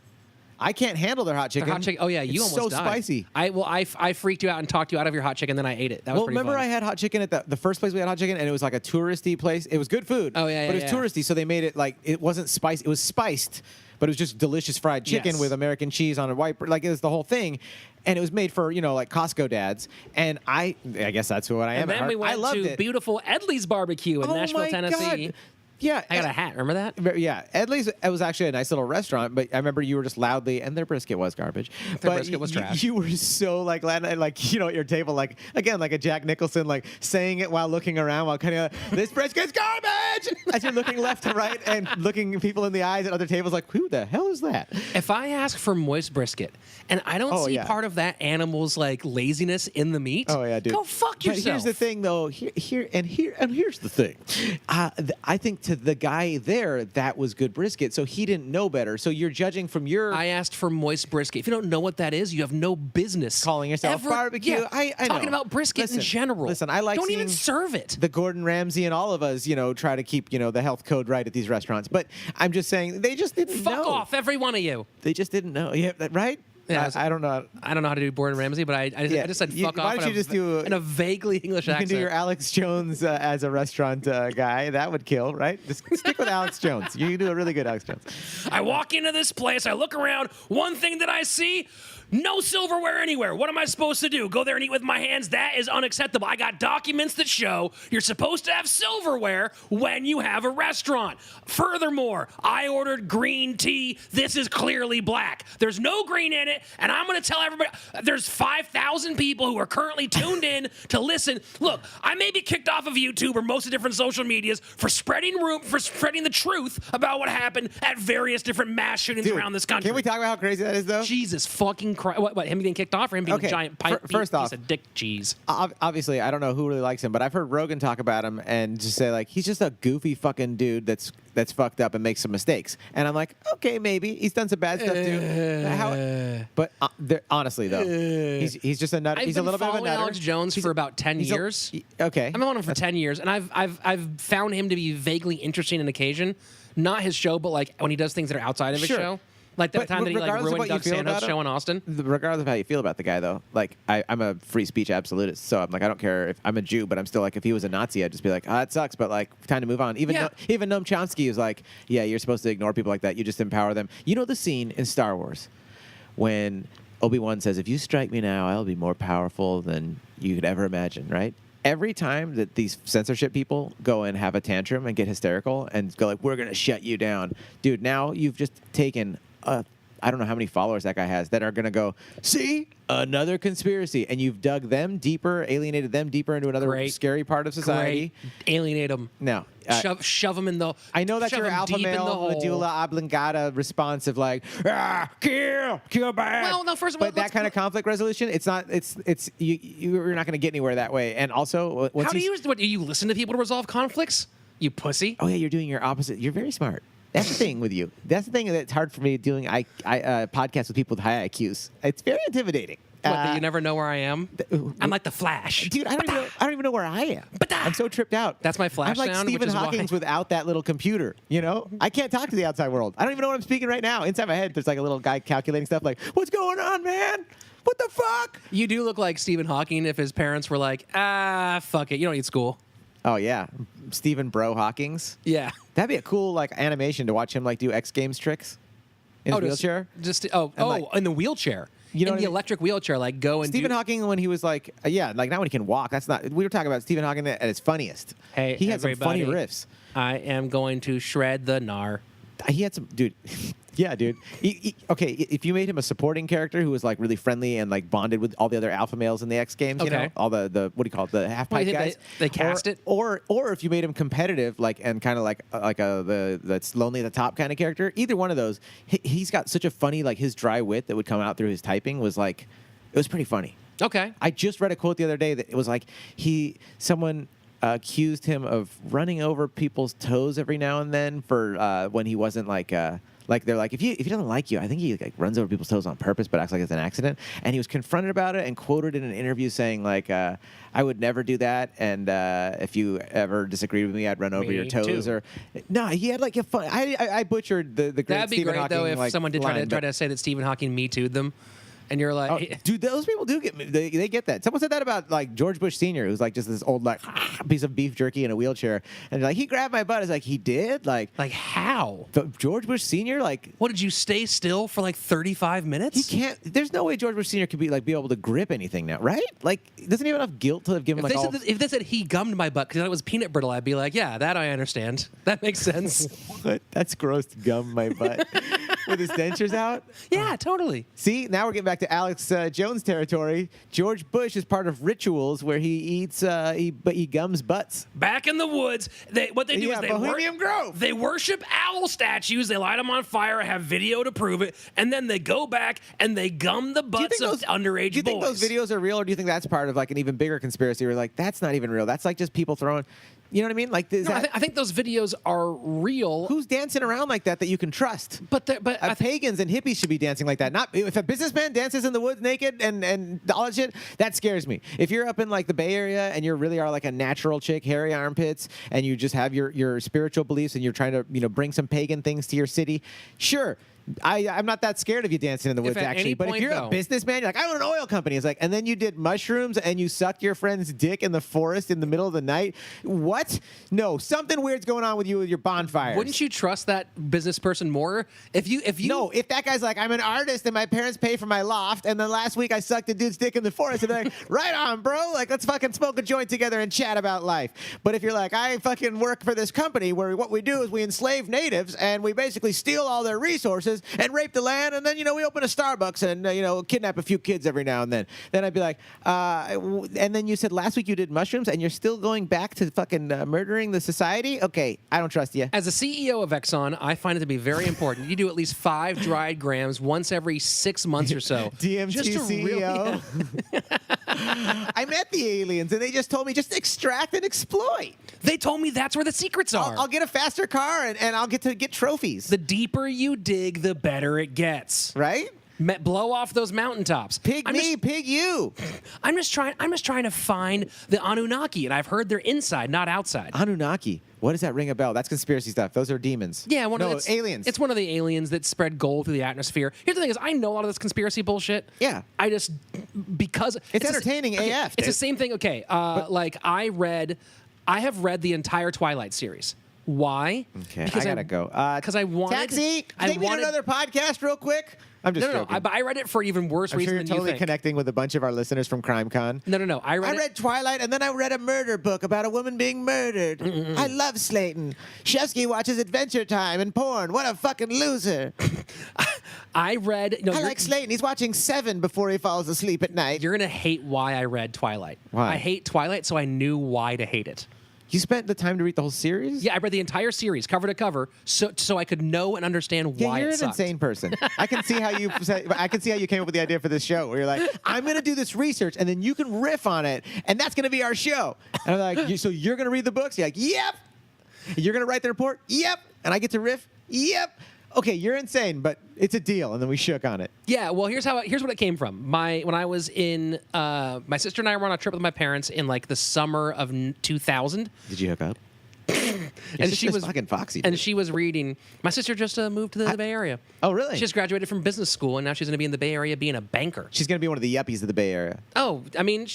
[SPEAKER 2] I can't handle their hot chicken.
[SPEAKER 1] Their hot chicken. Oh yeah, you
[SPEAKER 2] It's
[SPEAKER 1] almost
[SPEAKER 2] so
[SPEAKER 1] died.
[SPEAKER 2] spicy.
[SPEAKER 1] I freaked you out and talked you out of your hot chicken, then I ate it. That was
[SPEAKER 2] Well,
[SPEAKER 1] pretty
[SPEAKER 2] remember
[SPEAKER 1] fun.
[SPEAKER 2] I had hot chicken at the first place we had hot chicken, and it was like a touristy place. It was good food.
[SPEAKER 1] Oh, yeah,
[SPEAKER 2] but
[SPEAKER 1] yeah,
[SPEAKER 2] it was touristy, so they made it like it wasn't spiced. It was spiced, but it was just delicious fried chicken
[SPEAKER 1] Yes.
[SPEAKER 2] with American cheese on a white. Like it was the whole thing, and it was made for like Costco dads. And I guess that's who I am.
[SPEAKER 1] And
[SPEAKER 2] at
[SPEAKER 1] then
[SPEAKER 2] heart.
[SPEAKER 1] we went
[SPEAKER 2] I loved
[SPEAKER 1] to
[SPEAKER 2] it.
[SPEAKER 1] beautiful Edley's Barbecue in
[SPEAKER 2] Oh
[SPEAKER 1] Nashville,
[SPEAKER 2] my
[SPEAKER 1] Tennessee.
[SPEAKER 2] God. Yeah,
[SPEAKER 1] I got a hat. Remember that?
[SPEAKER 2] Yeah, Edley's. It was actually a nice little restaurant, but I remember you were just loudly, and their brisket was garbage.
[SPEAKER 1] Their
[SPEAKER 2] but
[SPEAKER 1] brisket was trash.
[SPEAKER 2] You were so like loud, and, like at your table, like again, like a Jack Nicholson, like saying it while looking around, while kind of this brisket's garbage. As you're looking left to right and looking people in the eyes at other tables, like who the hell is that?
[SPEAKER 1] If I ask for moist brisket and I don't
[SPEAKER 2] Oh,
[SPEAKER 1] see
[SPEAKER 2] yeah.
[SPEAKER 1] part of that animal's like laziness in the meat,
[SPEAKER 2] Oh yeah, dude.
[SPEAKER 1] go fuck yourself.
[SPEAKER 2] But here's the thing, though. Here's the thing. I think to the guy there, that was good brisket. So he didn't know better. So you're judging from your
[SPEAKER 1] I asked for moist brisket. If you don't know what that is, you have no business
[SPEAKER 2] calling yourself
[SPEAKER 1] ever,
[SPEAKER 2] barbecue.
[SPEAKER 1] Yeah,
[SPEAKER 2] I
[SPEAKER 1] talking
[SPEAKER 2] know.
[SPEAKER 1] about brisket in general.
[SPEAKER 2] Listen, I like
[SPEAKER 1] don't even
[SPEAKER 2] seeing
[SPEAKER 1] serve it.
[SPEAKER 2] the Gordon Ramsay and all of us, try to keep, the health code right at these restaurants. But I'm just saying they just didn't know.
[SPEAKER 1] Fuck off, every one of you.
[SPEAKER 2] They just didn't know. Yeah, right?
[SPEAKER 1] Yeah,
[SPEAKER 2] I don't know.
[SPEAKER 1] I don't know how to do Gordon Ramsay, but I just said fuck off.
[SPEAKER 2] Why don't you just do
[SPEAKER 1] in a vaguely English
[SPEAKER 2] You
[SPEAKER 1] accent?
[SPEAKER 2] can do your Alex Jones as a restaurant guy. That would kill, right? Just stick with Alex Jones. You can do a really good Alex Jones.
[SPEAKER 1] I walk into this place, I look around, one thing that I see, no silverware anywhere. What am I supposed to do? Go there and eat with my hands? That is unacceptable. I got documents that show you're supposed to have silverware when you have a restaurant. Furthermore, I ordered green tea. This is clearly black. There's no green in it, and I'm going to tell everybody, there's 5,000 people who are currently tuned in to listen. Look, I may be kicked off of YouTube or most of different social medias for spreading the truth about what happened at various different mass shootings around this country.
[SPEAKER 2] Can we talk about how crazy that is, though?
[SPEAKER 1] Jesus fucking Christ. What, him being kicked off or him being a giant pipe
[SPEAKER 2] first off,
[SPEAKER 1] piece of dick cheese?
[SPEAKER 2] Obviously, I don't know who really likes him, but I've heard Rogan talk about him and just say, he's just a goofy fucking dude that's fucked up and makes some mistakes. And I'm like, okay, maybe. He's done some bad stuff, too. But honestly, though, he's just a nut. He's a little bit of a nutter.
[SPEAKER 1] Alex Jones for about 10 years.
[SPEAKER 2] Okay.
[SPEAKER 1] I've known him for 10 years, and I've found him to be vaguely interesting on occasion. Not his show, but when he does things that are outside of his show. Like that time that he ruined Doug Santos' show in Austin.
[SPEAKER 2] Regardless of how you feel about the guy, though, I'm a free speech absolutist, so I'm I don't care if I'm a Jew, but I'm still if he was a Nazi, I'd just be it sucks, but time to move on. Even Noam Chomsky is yeah, you're supposed to ignore people like that. You just empower them. You know the scene in Star Wars when Obi-Wan says, "If you strike me now, I'll be more powerful than you could ever imagine," right? Every time that these censorship people go and have a tantrum and get hysterical and go we're going to shut you down, dude, now you've just taken I don't know how many followers that guy has that are going to go, see, another conspiracy. And you've dug them deeper, alienated them deeper into another scary part of society.
[SPEAKER 1] Great. Alienate them.
[SPEAKER 2] No.
[SPEAKER 1] Shove them in the
[SPEAKER 2] I know that's your alpha male medulla oblongata response of kill back.
[SPEAKER 1] Well, no, first of all,
[SPEAKER 2] but that kind of conflict resolution, it's not, you're not going to get anywhere that way. And also,
[SPEAKER 1] how do you listen to people to resolve conflicts? You pussy.
[SPEAKER 2] Oh, yeah, you're doing your opposite. You're very smart. That's the thing with you. That's the thing that's hard for me doing podcasts with people with high IQs. It's very intimidating.
[SPEAKER 1] That you never know where I am? I'm like the Flash.
[SPEAKER 2] Dude, I don't even know where I am. I'm so tripped out.
[SPEAKER 1] That's my Flash
[SPEAKER 2] I'm like
[SPEAKER 1] sound,
[SPEAKER 2] Stephen Hawking without that little computer, I can't talk to the outside world. I don't even know what I'm speaking right now. Inside my head, there's a little guy calculating stuff what's going on, man? What the fuck?
[SPEAKER 1] You do look like Stephen Hawking if his parents were fuck it, you don't need school.
[SPEAKER 2] Oh, yeah. Stephen Bro Hawkings?
[SPEAKER 1] Yeah.
[SPEAKER 2] That'd be a cool animation to watch him do X Games tricks in his wheelchair.
[SPEAKER 1] In the wheelchair.
[SPEAKER 2] You know
[SPEAKER 1] in the electric wheelchair, go and
[SPEAKER 2] Stephen Hawking when he was not when he can walk. That's not. We were talking about Stephen Hawking at his funniest.
[SPEAKER 1] Hey,
[SPEAKER 2] he had some funny riffs.
[SPEAKER 1] I am going to shred the gnar.
[SPEAKER 2] He had some, dude. Yeah, dude. Okay, if you made him a supporting character who was really friendly and bonded with all the other alpha males in the X Games, all the what do you call it, the half pipe guys.
[SPEAKER 1] They cast it,
[SPEAKER 2] or if you made him competitive, and kind of that's lonely at the top kind of character. Either one of those, he's got such a funny his dry wit that would come out through his typing was it was pretty funny.
[SPEAKER 1] Okay,
[SPEAKER 2] I just read a quote the other day that it was someone accused him of running over people's toes every now and then for when he wasn't they're if he doesn't like you, I think he runs over people's toes on purpose, but acts like it's an accident. And he was confronted about it and quoted in an interview saying I would never do that, and if you ever disagreed with me, I'd run over your toes.
[SPEAKER 1] Too.
[SPEAKER 2] Or no, he had a fun. I butchered the great
[SPEAKER 1] That'd be
[SPEAKER 2] Stephen
[SPEAKER 1] great
[SPEAKER 2] Hawking,
[SPEAKER 1] though if someone did try
[SPEAKER 2] line,
[SPEAKER 1] to say that Stephen Hawking Me Too'd them. And you're like,
[SPEAKER 2] dude, those people do they get that. Someone said that about George Bush Sr., who's just this old piece of beef jerky in a wheelchair, and he grabbed my butt. It's he did
[SPEAKER 1] how?
[SPEAKER 2] George Bush Sr.
[SPEAKER 1] What did you stay still for 35 minutes?
[SPEAKER 2] He can't. There's no way George Bush Sr. could be be able to grip anything now, right? Doesn't he have enough guilt to have given
[SPEAKER 1] if they said he gummed my butt because it was peanut brittle, I'd be yeah, that I understand. That makes sense.
[SPEAKER 2] What? That's gross. To gum my butt with his dentures out.
[SPEAKER 1] Yeah, totally.
[SPEAKER 2] See, now we're getting back to Alex Jones territory. George Bush is part of rituals where he eats, he gums butts.
[SPEAKER 1] Back in the woods, what they do is
[SPEAKER 2] Bohemian Grove.
[SPEAKER 1] They worship owl statues. They light them on fire. Have video to prove it, and then they go back and they gum the butts of underage boys.
[SPEAKER 2] Do you think those videos are real, or do you think that's part of an even bigger conspiracy? Where that's not even real. That's just people throwing. You know what I mean? Like,
[SPEAKER 1] I think those videos are real.
[SPEAKER 2] who's dancing around like that you can trust?
[SPEAKER 1] But
[SPEAKER 2] Pagans and hippies should be dancing like that. Not if a businessman dances in the woods naked and all that shit. That scares me. If you're up in like the Bay Area and you really are like a natural chick, hairy armpits, and you just have your spiritual beliefs and you're trying to bring some pagan things to your city, sure. I'm not that scared of you dancing in the woods,
[SPEAKER 1] at
[SPEAKER 2] actually.
[SPEAKER 1] any
[SPEAKER 2] But if
[SPEAKER 1] point,
[SPEAKER 2] you're a
[SPEAKER 1] though-
[SPEAKER 2] businessman, you're like, I own an oil company. It's like, and then you did mushrooms and you sucked your friend's dick in the forest in the middle of the night. What? No, something weird's going on with you with your bonfires.
[SPEAKER 1] Wouldn't you trust that business person more if you?
[SPEAKER 2] No, if that guy's like, I'm an artist and my parents pay for my loft, and then last week I sucked a dude's dick in the forest, and they're like, right on, bro. Like, let's fucking smoke a joint together and chat about life. But if you're like, I fucking work for this company where what we do is we enslave natives and we basically steal all their resources and rape the land, and then, we open a Starbucks and, kidnap a few kids every now and then. Then I'd be like, and then you said last week you did mushrooms and you're still going back to fucking murdering the society? Okay, I don't trust you.
[SPEAKER 1] As a CEO of Exxon, I find it to be very important. You do at least 5 dried grams once every 6 months or so.
[SPEAKER 2] DMT
[SPEAKER 1] Just to
[SPEAKER 2] CEO. I met the aliens and they just told me just extract and exploit.
[SPEAKER 1] They told me that's where the secrets are.
[SPEAKER 2] I'll get a faster car and I'll get to get trophies.
[SPEAKER 1] The deeper you dig, the better it gets.
[SPEAKER 2] Right?
[SPEAKER 1] Blow off those mountaintops.
[SPEAKER 2] Pig you.
[SPEAKER 1] I'm just trying to find the Anunnaki, and I've heard they're inside, not outside.
[SPEAKER 2] Anunnaki. What does that ring a bell? That's conspiracy stuff. Those are demons.
[SPEAKER 1] Yeah,
[SPEAKER 2] aliens.
[SPEAKER 1] It's one of the aliens that spread gold through the atmosphere. Here's the thing: is I know a lot of this conspiracy bullshit.
[SPEAKER 2] Yeah.
[SPEAKER 1] I just because
[SPEAKER 2] it's entertaining AF.
[SPEAKER 1] It's the same thing. Okay, like I have read the entire Twilight series. Why?
[SPEAKER 2] Okay, I gotta go.
[SPEAKER 1] Because I wanted.
[SPEAKER 2] Taxi. Take me to another podcast real quick. I'm just joking.
[SPEAKER 1] No. I read it for even worse
[SPEAKER 2] I'm
[SPEAKER 1] reason
[SPEAKER 2] sure you're
[SPEAKER 1] than
[SPEAKER 2] totally
[SPEAKER 1] you think.
[SPEAKER 2] connecting with a bunch of our listeners from CRiiME.
[SPEAKER 1] No. I read
[SPEAKER 2] Twilight, and then I read a murder book about a woman being murdered. I love Slaton. Shefsky watches Adventure Time and porn. What a fucking loser.
[SPEAKER 1] I read.
[SPEAKER 2] I like Slaton. He's watching Seven before he falls asleep at night.
[SPEAKER 1] You're gonna hate why I read Twilight.
[SPEAKER 2] Why?
[SPEAKER 1] I hate Twilight, so I knew why to hate it.
[SPEAKER 2] You spent the time to read the whole series?
[SPEAKER 1] Yeah, I read the entire series, cover to cover, so I could know and understand why
[SPEAKER 2] you're
[SPEAKER 1] it
[SPEAKER 2] an
[SPEAKER 1] sucked.
[SPEAKER 2] insane person. I can see how you came up with the idea for this show, where you're like, I'm going to do this research, and then you can riff on it, and that's going to be our show. And I'm like, so you're going to read the books? You're like, yep. You're going to write the report? Yep. And I get to riff? Yep. Okay, you're insane, but it's a deal, and then we shook on it.
[SPEAKER 1] Yeah, well, here's what it came from. When I was in, my sister and I were on a trip with my parents in like the summer of 2000.
[SPEAKER 2] Did you hook up?
[SPEAKER 1] And she was
[SPEAKER 2] fucking foxy.
[SPEAKER 1] And she was reading. My sister just moved to the Bay Area.
[SPEAKER 2] Oh, really?
[SPEAKER 1] She just graduated from business school, and now she's going to be in the Bay Area being a banker.
[SPEAKER 2] She's going to be one of the yuppies of the Bay Area.
[SPEAKER 1] Oh, I mean,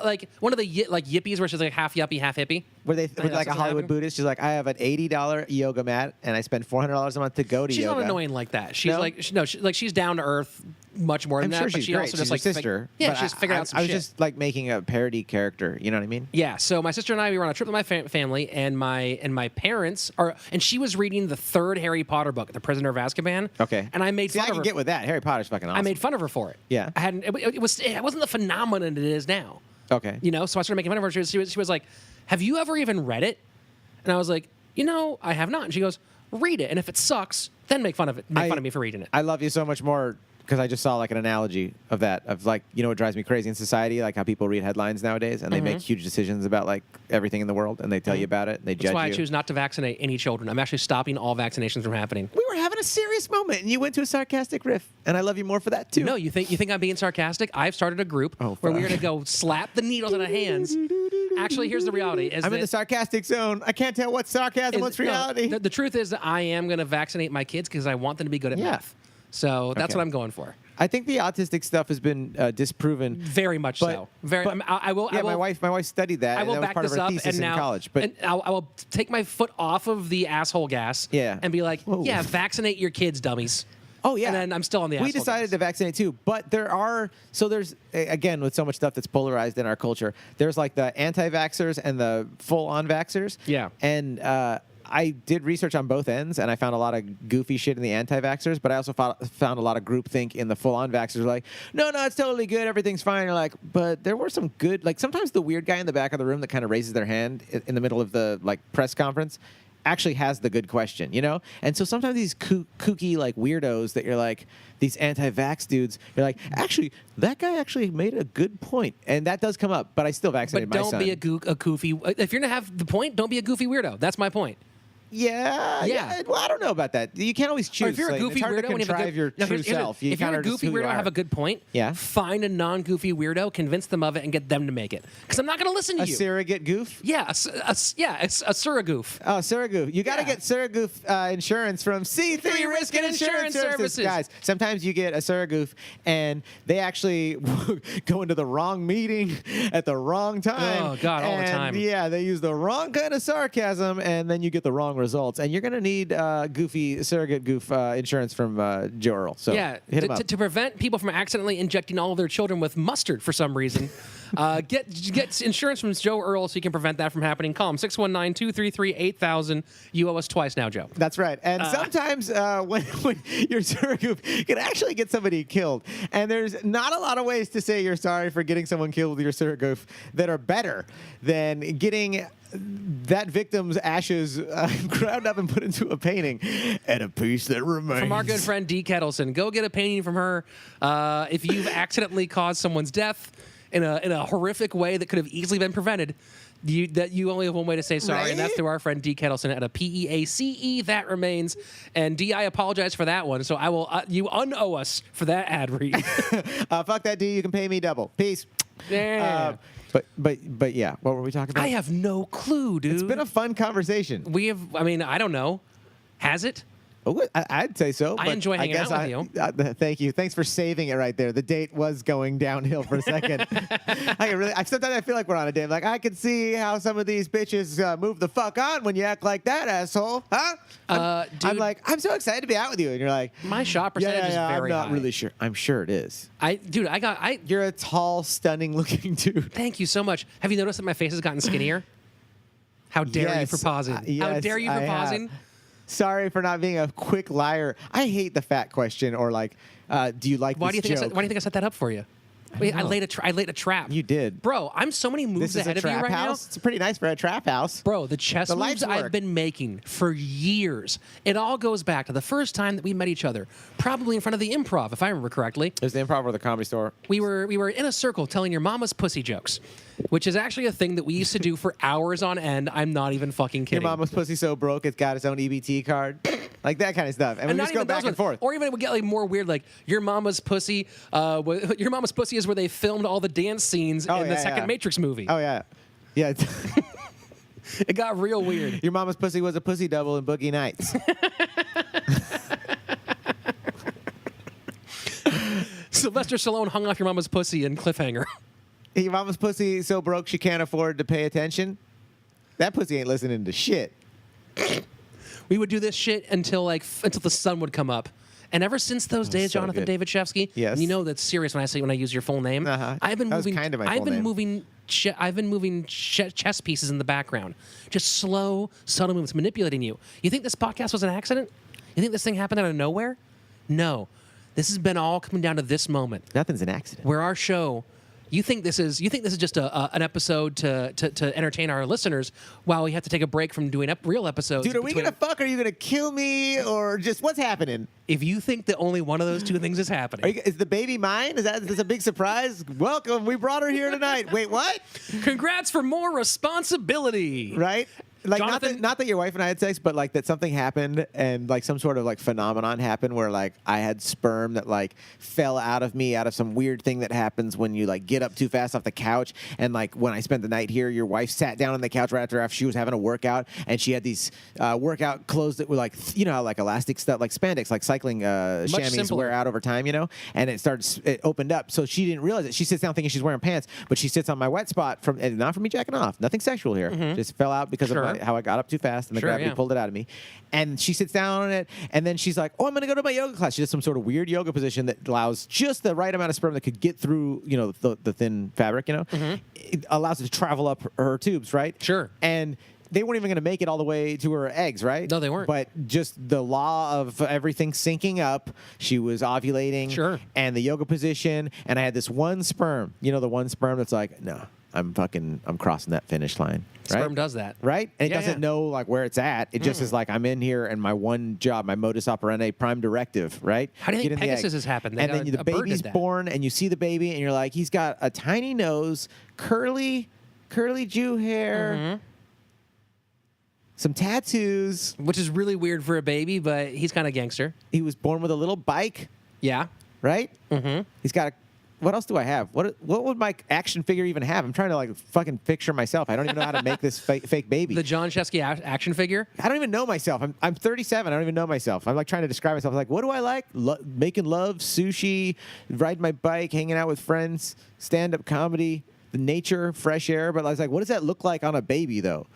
[SPEAKER 1] like one of the yippies where she's like half yuppie, half hippie.
[SPEAKER 2] Where they
[SPEAKER 1] that's
[SPEAKER 2] like a
[SPEAKER 1] what's
[SPEAKER 2] Hollywood
[SPEAKER 1] happening.
[SPEAKER 2] Buddhist. She's like, I have an $80 yoga mat, and I spend $400 a month to go to
[SPEAKER 1] She's
[SPEAKER 2] yoga.
[SPEAKER 1] not annoying like that. She's
[SPEAKER 2] No?
[SPEAKER 1] she's down to earth much more than
[SPEAKER 2] I'm
[SPEAKER 1] that.
[SPEAKER 2] sure
[SPEAKER 1] but
[SPEAKER 2] she's
[SPEAKER 1] she
[SPEAKER 2] great.
[SPEAKER 1] also
[SPEAKER 2] She's
[SPEAKER 1] just
[SPEAKER 2] your
[SPEAKER 1] like
[SPEAKER 2] sister.
[SPEAKER 1] Yeah,
[SPEAKER 2] but
[SPEAKER 1] she's figured out some
[SPEAKER 2] I was
[SPEAKER 1] shit.
[SPEAKER 2] just like making a parody character. You know what I mean?
[SPEAKER 1] Yeah, so my sister and I, we were on a trip with my family, and my parents and she was reading the 3rd Harry Potter book, The Prisoner of Azkaban.
[SPEAKER 2] Okay.
[SPEAKER 1] And I made
[SPEAKER 2] See,
[SPEAKER 1] fun
[SPEAKER 2] I
[SPEAKER 1] of
[SPEAKER 2] can
[SPEAKER 1] her.
[SPEAKER 2] get with that. Harry Potter's fucking awesome.
[SPEAKER 1] I made fun of her for it.
[SPEAKER 2] Yeah.
[SPEAKER 1] I hadn't. It wasn't the phenomenon it is now.
[SPEAKER 2] Okay.
[SPEAKER 1] So I started making fun of her. She was like, "Have you ever even read it?" And I was like, I have not. And she goes, "Read it, and if it sucks, then make fun of it. Make fun of me for reading it."
[SPEAKER 2] I love you so much more because I just saw like an analogy of that, of like, what drives me crazy in society, like how people read headlines nowadays and they make huge decisions about like everything in the world, and they tell you about it and they judge
[SPEAKER 1] That's why
[SPEAKER 2] you.
[SPEAKER 1] I choose not to vaccinate any children. I'm actually stopping all vaccinations from happening.
[SPEAKER 2] We were having a serious moment and you went to a sarcastic riff, and I love you more for that too.
[SPEAKER 1] No, you think I'm being sarcastic? I've started a group where we're going to go slap the needles in our hands. Actually, here's the reality.
[SPEAKER 2] I'm in the sarcastic zone. I can't tell what's sarcasm, what's reality.
[SPEAKER 1] The truth is that I am going to vaccinate my kids because I want them to be good at
[SPEAKER 2] Yeah.
[SPEAKER 1] math. So that's
[SPEAKER 2] Okay.
[SPEAKER 1] what I'm going for.
[SPEAKER 2] I think the autistic stuff has been disproven.
[SPEAKER 1] Very much
[SPEAKER 2] But-
[SPEAKER 1] so. Very.
[SPEAKER 2] but-
[SPEAKER 1] I will.
[SPEAKER 2] Yeah,
[SPEAKER 1] I will,
[SPEAKER 2] my wife studied that.
[SPEAKER 1] I
[SPEAKER 2] and
[SPEAKER 1] will
[SPEAKER 2] that was
[SPEAKER 1] back
[SPEAKER 2] part
[SPEAKER 1] this
[SPEAKER 2] of her
[SPEAKER 1] up,
[SPEAKER 2] thesis
[SPEAKER 1] and now
[SPEAKER 2] in college. But
[SPEAKER 1] and I will take my foot off of the asshole gas.
[SPEAKER 2] Yeah.
[SPEAKER 1] And be like,
[SPEAKER 2] Whoa.
[SPEAKER 1] yeah, vaccinate your kids, dummies.
[SPEAKER 2] oh yeah,
[SPEAKER 1] And then I'm still on the.
[SPEAKER 2] We
[SPEAKER 1] asshole
[SPEAKER 2] decided
[SPEAKER 1] gas.
[SPEAKER 2] to vaccinate too, but there's again with so much stuff that's polarized in our culture. There's like the anti-vaxxers and the full-on vaxxers.
[SPEAKER 1] Yeah.
[SPEAKER 2] And I did research on both ends, and I found a lot of goofy shit in the anti-vaxxers, but I also found a lot of groupthink in the full-on vaxxers. Like, no, it's totally good, everything's fine. You're like, but there were some good, like sometimes the weird guy in the back of the room that kind of raises their hand in the middle of the like press conference actually has the good question, you know? And so sometimes these kooky, like, weirdos that you're like, these anti-vax dudes, you're like, actually, that guy actually made a good point. And that does come up, but I still vaccinated
[SPEAKER 1] But
[SPEAKER 2] my son.
[SPEAKER 1] don't be a goofy. If you're going to have the point, don't be a goofy weirdo. That's my point.
[SPEAKER 2] Yeah. Well, I don't know about that. You can't always choose.
[SPEAKER 1] Or if you're a
[SPEAKER 2] Like,
[SPEAKER 1] goofy
[SPEAKER 2] it's hard
[SPEAKER 1] weirdo,
[SPEAKER 2] to
[SPEAKER 1] when you have a
[SPEAKER 2] contrive your
[SPEAKER 1] good,
[SPEAKER 2] true self. You
[SPEAKER 1] if you're a
[SPEAKER 2] kinda just
[SPEAKER 1] goofy
[SPEAKER 2] who you
[SPEAKER 1] weirdo,
[SPEAKER 2] are.
[SPEAKER 1] have a good point.
[SPEAKER 2] Yeah.
[SPEAKER 1] Find a non-goofy weirdo, convince them of it, and get them to make it. Because I'm not going to listen to
[SPEAKER 2] A
[SPEAKER 1] you.
[SPEAKER 2] surrogate goof?
[SPEAKER 1] Yeah, it's a surrogoof.
[SPEAKER 2] Oh, Surrogoof. You got to get Surrogoof insurance from C3 Risk and Insurance Services. Guys, sometimes you get a Surrogoof and they actually go into the wrong meeting at the wrong time.
[SPEAKER 1] Oh, God, all the
[SPEAKER 2] And,
[SPEAKER 1] time.
[SPEAKER 2] Yeah, they use the wrong kind of sarcasm and then you get the wrong results. And you're going to need goofy Surrogate Goof insurance from Joe Erle. So
[SPEAKER 1] Yeah,
[SPEAKER 2] hit him up.
[SPEAKER 1] to prevent people from accidentally injecting all of their children with mustard for some reason, get insurance from Joe Erle so you can prevent that from happening. Call him 619-233-8000. You owe us twice now, Joe.
[SPEAKER 2] That's right. And sometimes when your Surrogoof can actually get somebody killed. And there's not a lot of ways to say you're sorry for getting someone killed with your Surrogoof that are better than getting that victim's ashes ground up and put into a painting and a piece that remains.
[SPEAKER 1] From our good friend D. Ketelson. Go get a painting from her. If you've accidentally caused someone's death in a horrific way that could have easily been prevented, you only have one way to say sorry, and that's
[SPEAKER 2] Right?
[SPEAKER 1] through our friend D. Ketelson at a PEACE. That remains. And D, I apologize for that one. So I will. You unowe us for that ad read.
[SPEAKER 2] Fuck that D. You can pay me double. Peace.
[SPEAKER 1] Yeah.
[SPEAKER 2] But yeah, what were we talking about?
[SPEAKER 1] I have no clue, dude.
[SPEAKER 2] It's been a fun conversation.
[SPEAKER 1] We have. I mean, I don't know. Has it?
[SPEAKER 2] Oh, I'd say so.
[SPEAKER 1] I
[SPEAKER 2] but
[SPEAKER 1] enjoy hanging
[SPEAKER 2] guess
[SPEAKER 1] out with
[SPEAKER 2] you. Thank you. Thanks for saving it right there. The date was going downhill for a second. Sometimes I feel like we're on a date. Like, I can see how some of these bitches move the fuck on when you act like that, asshole. Huh? I'm
[SPEAKER 1] Dude,
[SPEAKER 2] like, I'm so excited to be out with you. And you're like,
[SPEAKER 1] my shot percentage is
[SPEAKER 2] I'm
[SPEAKER 1] very
[SPEAKER 2] not
[SPEAKER 1] high.
[SPEAKER 2] really sure. I'm sure it is.
[SPEAKER 1] I
[SPEAKER 2] You're a tall, stunning looking dude.
[SPEAKER 1] thank you so much. Have you noticed that my face has gotten skinnier? How dare you
[SPEAKER 2] Yes,
[SPEAKER 1] for pausing? How
[SPEAKER 2] yes,
[SPEAKER 1] dare you for
[SPEAKER 2] I have.
[SPEAKER 1] pausing?
[SPEAKER 2] Sorry for not being a quick liar. I hate the fat question or like, do you like
[SPEAKER 1] Why do you
[SPEAKER 2] this
[SPEAKER 1] think?
[SPEAKER 2] joke?
[SPEAKER 1] Why do you think I set that up for you? Wait, I
[SPEAKER 2] know.
[SPEAKER 1] laid a trap.
[SPEAKER 2] You did.
[SPEAKER 1] Bro. I'm so many moves
[SPEAKER 2] This is
[SPEAKER 1] ahead
[SPEAKER 2] a
[SPEAKER 1] of you
[SPEAKER 2] trap
[SPEAKER 1] right
[SPEAKER 2] house. It's pretty nice for a trap house.
[SPEAKER 1] now. Bro, the chess
[SPEAKER 2] The
[SPEAKER 1] moves
[SPEAKER 2] lights
[SPEAKER 1] I've
[SPEAKER 2] work.
[SPEAKER 1] been making for years. It all goes back to the first time that we met each other, probably in front of the Improv, if I remember correctly.
[SPEAKER 2] There's the Improv or the Comedy Store.
[SPEAKER 1] We were in a circle telling your mama's pussy jokes, which is actually a thing that we used to do for hours on end. I'm not even fucking
[SPEAKER 2] Your
[SPEAKER 1] kidding.
[SPEAKER 2] mama's pussy so broke it's got its own EBT card. Like that kind of stuff. And we
[SPEAKER 1] not
[SPEAKER 2] just go
[SPEAKER 1] even
[SPEAKER 2] back
[SPEAKER 1] those
[SPEAKER 2] and
[SPEAKER 1] ones.
[SPEAKER 2] forth.
[SPEAKER 1] Or even it would get like more weird, like your mama's pussy. Your mama's pussy is where they filmed all the dance scenes
[SPEAKER 2] Oh,
[SPEAKER 1] in the
[SPEAKER 2] yeah,
[SPEAKER 1] second
[SPEAKER 2] yeah.
[SPEAKER 1] Matrix movie.
[SPEAKER 2] Oh, yeah. Yeah.
[SPEAKER 1] It got real weird.
[SPEAKER 2] Your mama's pussy was a pussy double in Boogie Nights.
[SPEAKER 1] Sylvester Stallone hung off your mama's pussy in Cliffhanger.
[SPEAKER 2] Your mama's pussy so broke she can't afford to pay attention. That pussy ain't listening to shit.
[SPEAKER 1] We would do this shit until the sun would come up. And ever since those days,
[SPEAKER 2] so
[SPEAKER 1] Jonathan
[SPEAKER 2] good.
[SPEAKER 1] David Shefsky,
[SPEAKER 2] Yes.
[SPEAKER 1] and you know that's serious when I use your full name. I've been
[SPEAKER 2] That was
[SPEAKER 1] moving.
[SPEAKER 2] kind of my
[SPEAKER 1] I've
[SPEAKER 2] full
[SPEAKER 1] been
[SPEAKER 2] name.
[SPEAKER 1] moving. I've been moving chess pieces in the background, just slow, subtle movements, manipulating you. You think this podcast was an accident? You think this thing happened out of nowhere? No, this has been all coming down to this moment,
[SPEAKER 2] Nothing's an accident.
[SPEAKER 1] where our show. You think this is just an episode to entertain our listeners while we have to take a break from doing real episodes.
[SPEAKER 2] Dude, are we
[SPEAKER 1] between-
[SPEAKER 2] going to fuck? Are you going to kill me? Or just what's happening?
[SPEAKER 1] If you think that only one of those two things is happening,
[SPEAKER 2] Is the baby mine? Is this a big surprise? Welcome. We brought her here tonight. Wait, what?
[SPEAKER 1] congrats for more responsibility.
[SPEAKER 2] Right? Like
[SPEAKER 1] Jonathan-
[SPEAKER 2] not that your wife and I had sex, but like that something happened and like some sort of like phenomenon happened where like I had sperm that like fell out of me out of some weird thing that happens when you like get up too fast off the couch. And like when I spent the night here, your wife sat down on the couch right after she was having a workout and she had these workout clothes that were like, you know, how like elastic stuff, like spandex, like cycling chamois
[SPEAKER 1] simpler.
[SPEAKER 2] wear out over time, you know? And it opened up. So she didn't realize it. She sits down thinking she's wearing pants, but she sits on my wet spot and not from me jacking off. Nothing sexual here. Just fell out because
[SPEAKER 1] Sure.
[SPEAKER 2] of how I got up too fast and the
[SPEAKER 1] Sure,
[SPEAKER 2] gravity
[SPEAKER 1] yeah.
[SPEAKER 2] pulled it out of me. And she sits down on it and then she's like, oh, I'm going to go to my yoga class. She does some sort of weird yoga position that allows just the right amount of sperm that could get through, you know, the thin fabric, you know? It allows it to travel up her tubes, right?
[SPEAKER 1] Sure.
[SPEAKER 2] And they weren't even going to make it all the way to her eggs, right?
[SPEAKER 1] No, they weren't.
[SPEAKER 2] But just the law of everything syncing up, she was ovulating.
[SPEAKER 1] Sure.
[SPEAKER 2] And the yoga position, and I had this one sperm. You know, the one sperm that's like, no, I'm crossing that finish line. Right?
[SPEAKER 1] Sperm does that.
[SPEAKER 2] Right? And it
[SPEAKER 1] Yeah,
[SPEAKER 2] doesn't
[SPEAKER 1] yeah.
[SPEAKER 2] know like where it's at. It just is like, I'm in here and my one job, my modus operandi, prime directive, right?
[SPEAKER 1] How do you
[SPEAKER 2] Get
[SPEAKER 1] think
[SPEAKER 2] in the
[SPEAKER 1] Pegasus
[SPEAKER 2] egg.
[SPEAKER 1] has happened?
[SPEAKER 2] And then the
[SPEAKER 1] A bird
[SPEAKER 2] baby's
[SPEAKER 1] did that.
[SPEAKER 2] born and you see the baby and you're like, he's got a tiny nose, curly Jew hair,
[SPEAKER 1] Mm-hmm.
[SPEAKER 2] some tattoos.
[SPEAKER 1] Which is really weird for a baby, but he's kind of gangster.
[SPEAKER 2] He was born with a little bike,
[SPEAKER 1] Yeah.
[SPEAKER 2] right? Mm-hmm. He's got what else do I have? What would my action figure even have? I'm trying to like fucking picture myself. I don't even know how to make this fake baby.
[SPEAKER 1] The John Shefsky action figure.
[SPEAKER 2] I don't even know myself. I'm 37. I don't even know myself. I'm like trying to describe myself. Like, what do I like? Making love, sushi, riding my bike, hanging out with friends, stand-up comedy, the nature, fresh air. But I was like, what does that look like on a baby, though?